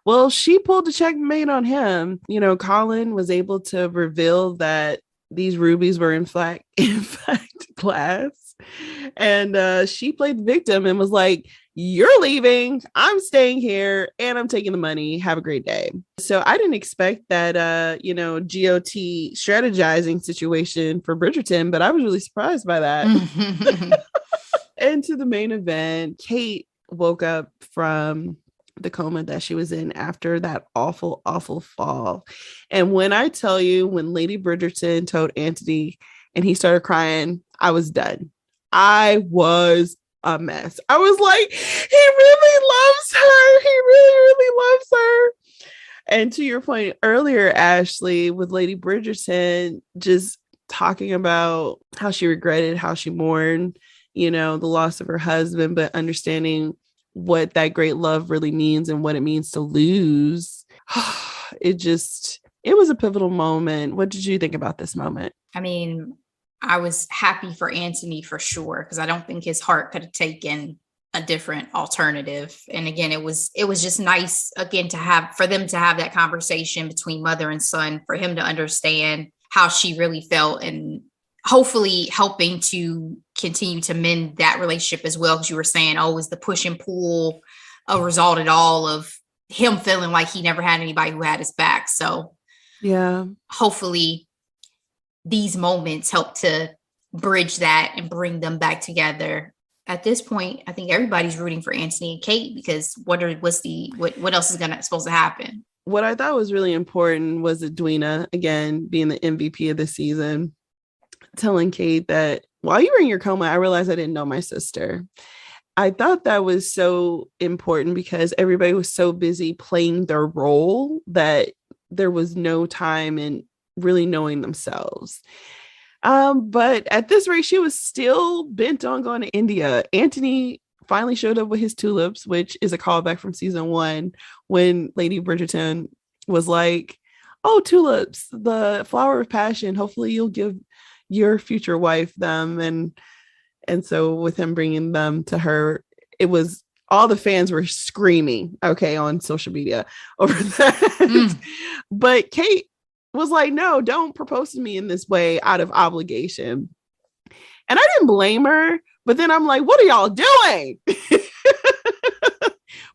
Well, she pulled a checkmate on him. You know, Colin was able to reveal that these rubies were in fact glass. And she played the victim and was like, you're leaving, I'm staying here, and I'm taking the money. Have a great day. So I didn't expect that, GOT strategizing situation for Bridgerton, but I was really surprised by that. And to the main event, Kate woke up from the coma that she was in after that awful fall. And when I tell you, when Lady Bridgerton told Anthony and he started crying, I was done. I was a mess. I was like, he really loves her. He really loves her. And to your point earlier, Ashley, with Lady Bridgerton, just talking about how she regretted, how she mourned, the loss of her husband, but understanding what that great love really means and what it means to lose. It was a pivotal moment. What did you think about this moment? I mean, I was happy for Anthony for sure, because I don't think his heart could have taken a different alternative. And again, it was just nice again for them to have that conversation between mother and son, for him to understand how she really felt, and hopefully helping to continue to mend that relationship as well. Because you were saying, is the push and pull a result at all of him feeling like he never had anybody who had his back? So yeah, hopefully these moments help to bridge that and bring them back together. At this point, I think everybody's rooting for Anthony and Kate, because what else is supposed to happen? What I thought was really important was Edwina, again, being the MVP of the season, telling Kate that while you were in your coma, I realized I didn't know my sister. I thought that was so important because everybody was so busy playing their role that there was no time in really knowing themselves. But at this rate, she was still bent on going to India. Anthony finally showed up with his tulips, which is a callback from season 1 when Lady Bridgerton was like, oh, tulips, the flower of passion. Hopefully you'll give your future wife them. And so with him bringing them to her, it was all the fans were screaming, on social media over that. But Kate was like, no, don't propose to me in this way out of obligation. And I didn't blame her, but then I'm like, what are y'all doing?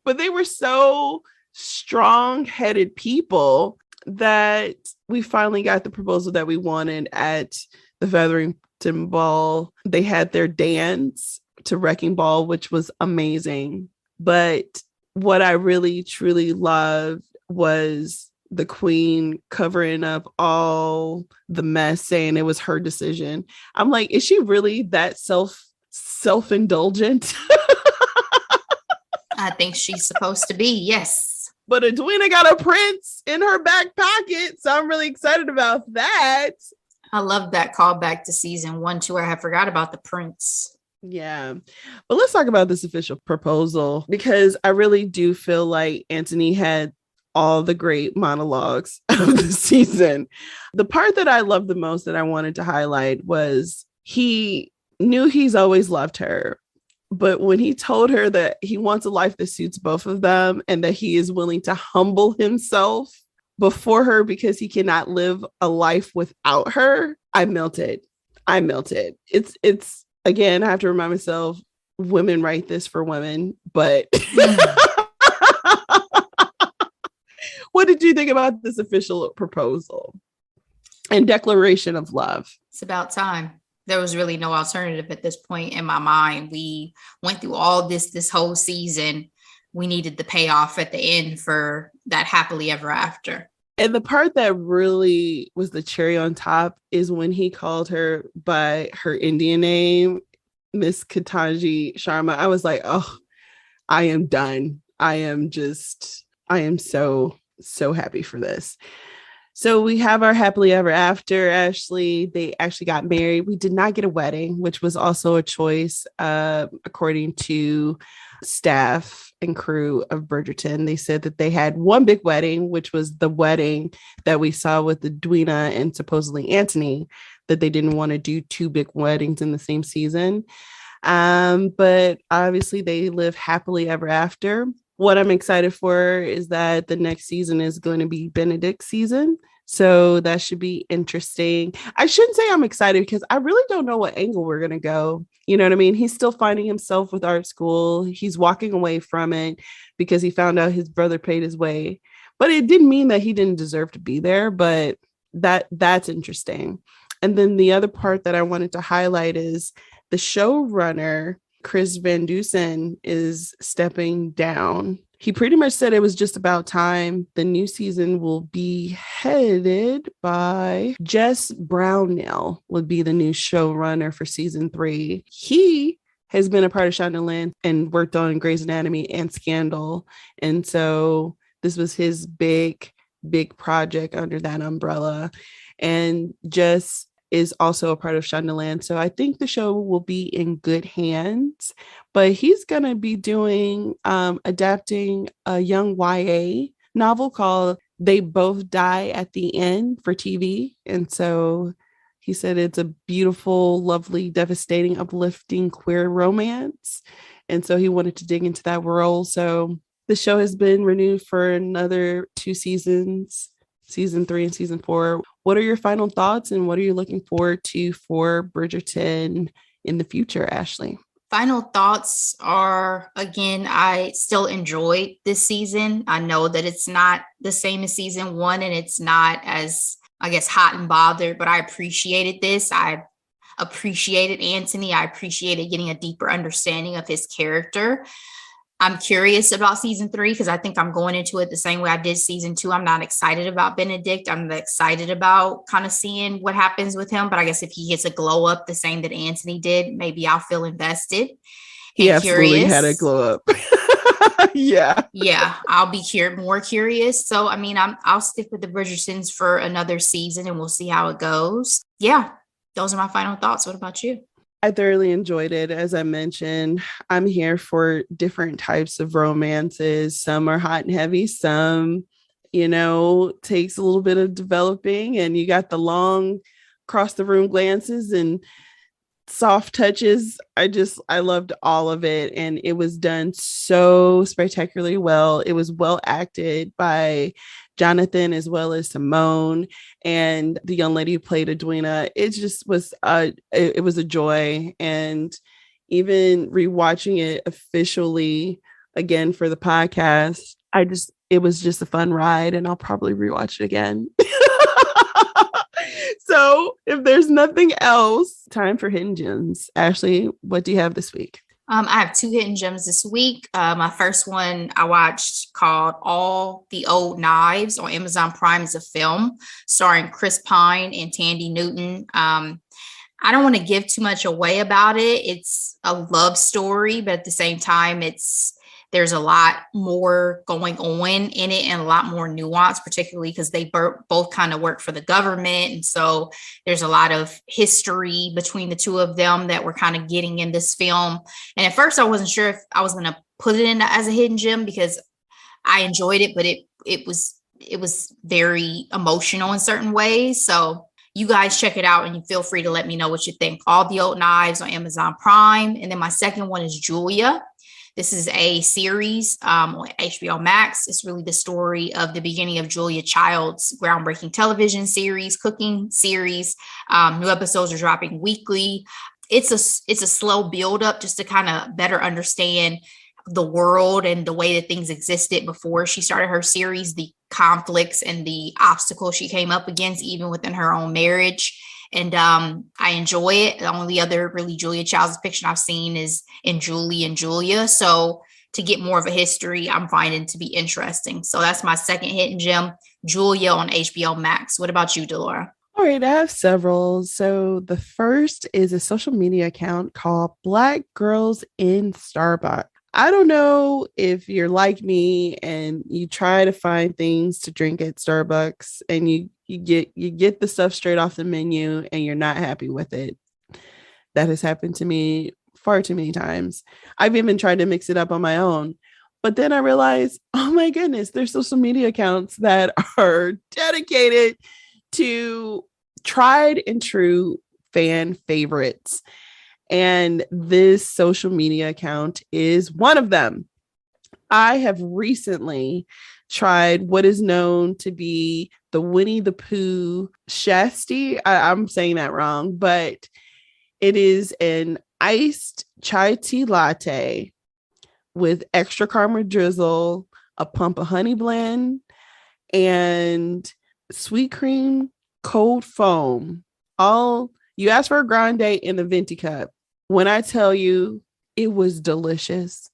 But they were so strong-headed people that we finally got the proposal that we wanted at the Featherington Ball. They had their dance to Wrecking Ball, which was amazing. But what I really, truly loved was the queen covering up all the mess, saying it was her decision. I'm like, is she really that self-indulgent? I think she's supposed to be, yes. But Edwina got a prince in her back pocket, so I'm really excited about that. I love that callback to season 1 too. I had forgot about the prince. Yeah. But let's talk about this official proposal, because I really do feel like Anthony had all the great monologues of the season. The part that I loved the most that I wanted to highlight was he knew he's always loved her. But when he told her that he wants a life that suits both of them and that he is willing to humble himself before her because he cannot live a life without her, I melted. It's again, I have to remind myself, women write this for women, but what did you think about this official proposal and declaration of love? It's about time. There was really no alternative at this point in my mind. We went through all this whole season we needed the payoff at the end for that happily ever after. And the part that really was the cherry on top is when he called her by her Indian name, Miss Katanji Sharma. I was like, oh, I am done. I am so happy for this. So we have our happily ever after, Ashley. They actually got married. We did not get a wedding, which was also a choice, according to staff and crew of Bridgerton. They said that they had one big wedding, which was the wedding that we saw with the Edwina and supposedly Anthony, that they didn't want to do two big weddings in the same season. But obviously they live happily ever after. What I'm excited for is that the next season is going to be Benedict's season. So that should be interesting. I shouldn't say I'm excited because I really don't know what angle we're going to go. You know what I mean? He's still finding himself with art school. He's walking away from it because he found out his brother paid his way. But it didn't mean that he didn't deserve to be there. But that's interesting. And then the other part that I wanted to highlight is the showrunner, Chris Van Dusen, is stepping down. He pretty much said it was just about time. The new season will be headed by Jess Brownell, would be the new showrunner for season 3. He has been a part of Shondaland and worked on Grey's Anatomy and Scandal. And so this was his big project under that umbrella. And Jess is also a part of Shondaland. So I think the show will be in good hands, but he's going to be doing, adapting a young YA novel called They Both Die at the End for TV. And so he said it's a beautiful, lovely, devastating, uplifting queer romance. And so he wanted to dig into that world. So the show has been renewed for another 2 seasons, season 3 and season 4. What are your final thoughts and what are you looking forward to for Bridgerton in the future, Ashley? Final thoughts are, again, I still enjoyed this season. I know that it's not the same as season 1 and it's not as, I guess, hot and bothered, but I appreciated this. I appreciated Anthony. I appreciated getting a deeper understanding of his character. I'm curious about season 3 because I think I'm going into it the same way I did season 2. I'm not excited about Benedict. I'm excited about kind of seeing what happens with him. But I guess if he gets a glow up the same that Anthony did, maybe I'll feel invested. He absolutely had a glow up. Yeah. Yeah, I'll be more curious. So, I mean, I'll stick with the Bridgertons for another season and we'll see how it goes. Yeah, those are my final thoughts. What about you? I thoroughly enjoyed it. As I mentioned, I'm here for different types of romances. Some are hot and heavy. Some, takes a little bit of developing, and you got the long across the room glances and soft touches. I loved all of it. And it was done so spectacularly well. It was well acted by Jonathan as well as Simone and the young lady who played Edwina. It just was it was a joy. And even rewatching it officially again for the podcast, it was just a fun ride, and I'll probably rewatch it again. So if there's nothing else, time for hidden gems. Ashley, what do you have this week? I have 2 hidden gems this week. My first one I watched called All the Old Knives on Amazon Prime. Is a film starring Chris Pine and Tandy Newton. I don't want to give too much away about it. It's a love story, but at the same time, there's a lot more going on in it and a lot more nuance, particularly because they both kind of work for the government. And so there's a lot of history between the two of them that we're kind of getting in this film. And at first I wasn't sure if I was going to put it in as a hidden gem because I enjoyed it, but it was very emotional in certain ways. So you guys check it out and you feel free to let me know what you think. All the Old Knives on Amazon Prime. And then my second one is Julia. This is a series on HBO Max. It's really the story of the beginning of Julia Child's groundbreaking television series, cooking series. New episodes are dropping weekly. It's a slow build up just to kind of better understand the world and the way that things existed before she started her series, the conflicts and the obstacles she came up against, even within her own marriage. And I enjoy it. The only other really Julia Child's depiction I've seen is in Julie and Julia. So to get more of a history, I'm finding to be interesting. So that's my second hidden gem, Julia on HBO Max. What about you, Delora? All right, I have several. So the first is a social media account called Black Girls in Starbucks. I don't know if you're like me and you try to find things to drink at Starbucks and you get the stuff straight off the menu and you're not happy with it. That has happened to me far too many times. I've even tried to mix it up on my own. But then I realized, oh my goodness, there's social media accounts that are dedicated to tried and true fan favorites. And this social media account is one of them. I have recently tried what is known to be the Winnie the Pooh Shasti. I'm saying that wrong, but it is an iced chai tea latte with extra caramel drizzle, a pump of honey blend, and sweet cream cold foam. All you asked for a grande in the venti cup. When I tell you, it was delicious.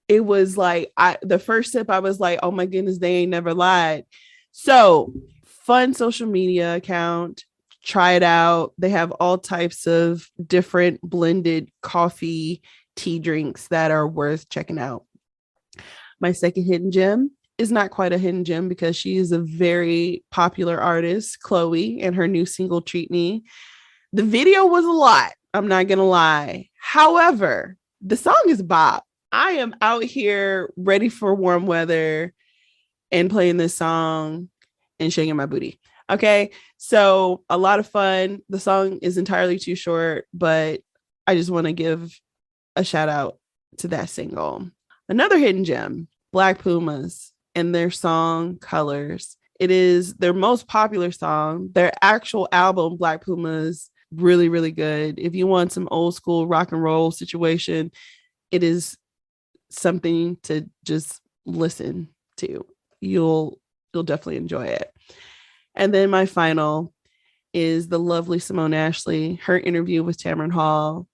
It was like the first sip, I was like, oh my goodness, they ain't never lied. So fun social media account. Try it out. They have all types of different blended coffee, tea drinks that are worth checking out. My second hidden gem is not quite a hidden gem because she is a very popular artist, Chloe, and her new single, Treat Me. The video was a lot. I'm not going to lie. However, the song is bop. I am out here ready for warm weather and playing this song and shaking my booty. Okay. So a lot of fun. The song is entirely too short, but I just want to give a shout out to that single. Another hidden gem, Black Pumas and their song Colors. It is their most popular song. Their actual album, Black Pumas, really, really good. If you want some old school rock and roll situation, it is something to just listen to. You'll definitely enjoy it. And then my final is the lovely Simone Ashley, her interview with Tamron Hall.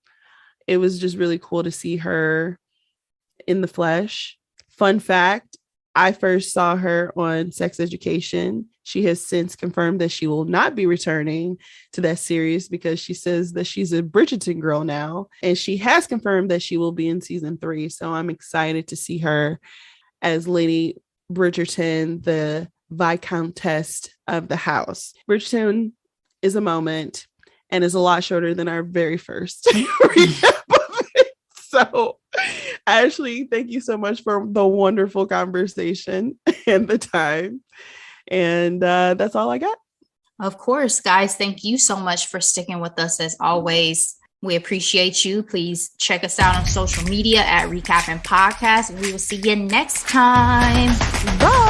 It was just really cool to see her in the flesh. Fun fact, I first saw her on Sex Education. She has since confirmed that she will not be returning to that series because she says that she's a Bridgerton girl now. And she has confirmed that she will be in season 3. So I'm excited to see her as Lady Bridgerton, the Viscountess of the house. Bridgerton is a moment and is a lot shorter than our very first recap of it. So Ashley, thank you so much for the wonderful conversation and the time. And that's all I got. Of course, guys. Thank you so much for sticking with us as always. We appreciate you. Please check us out on social media at reCappin Podcast. We will see you next time. Bye.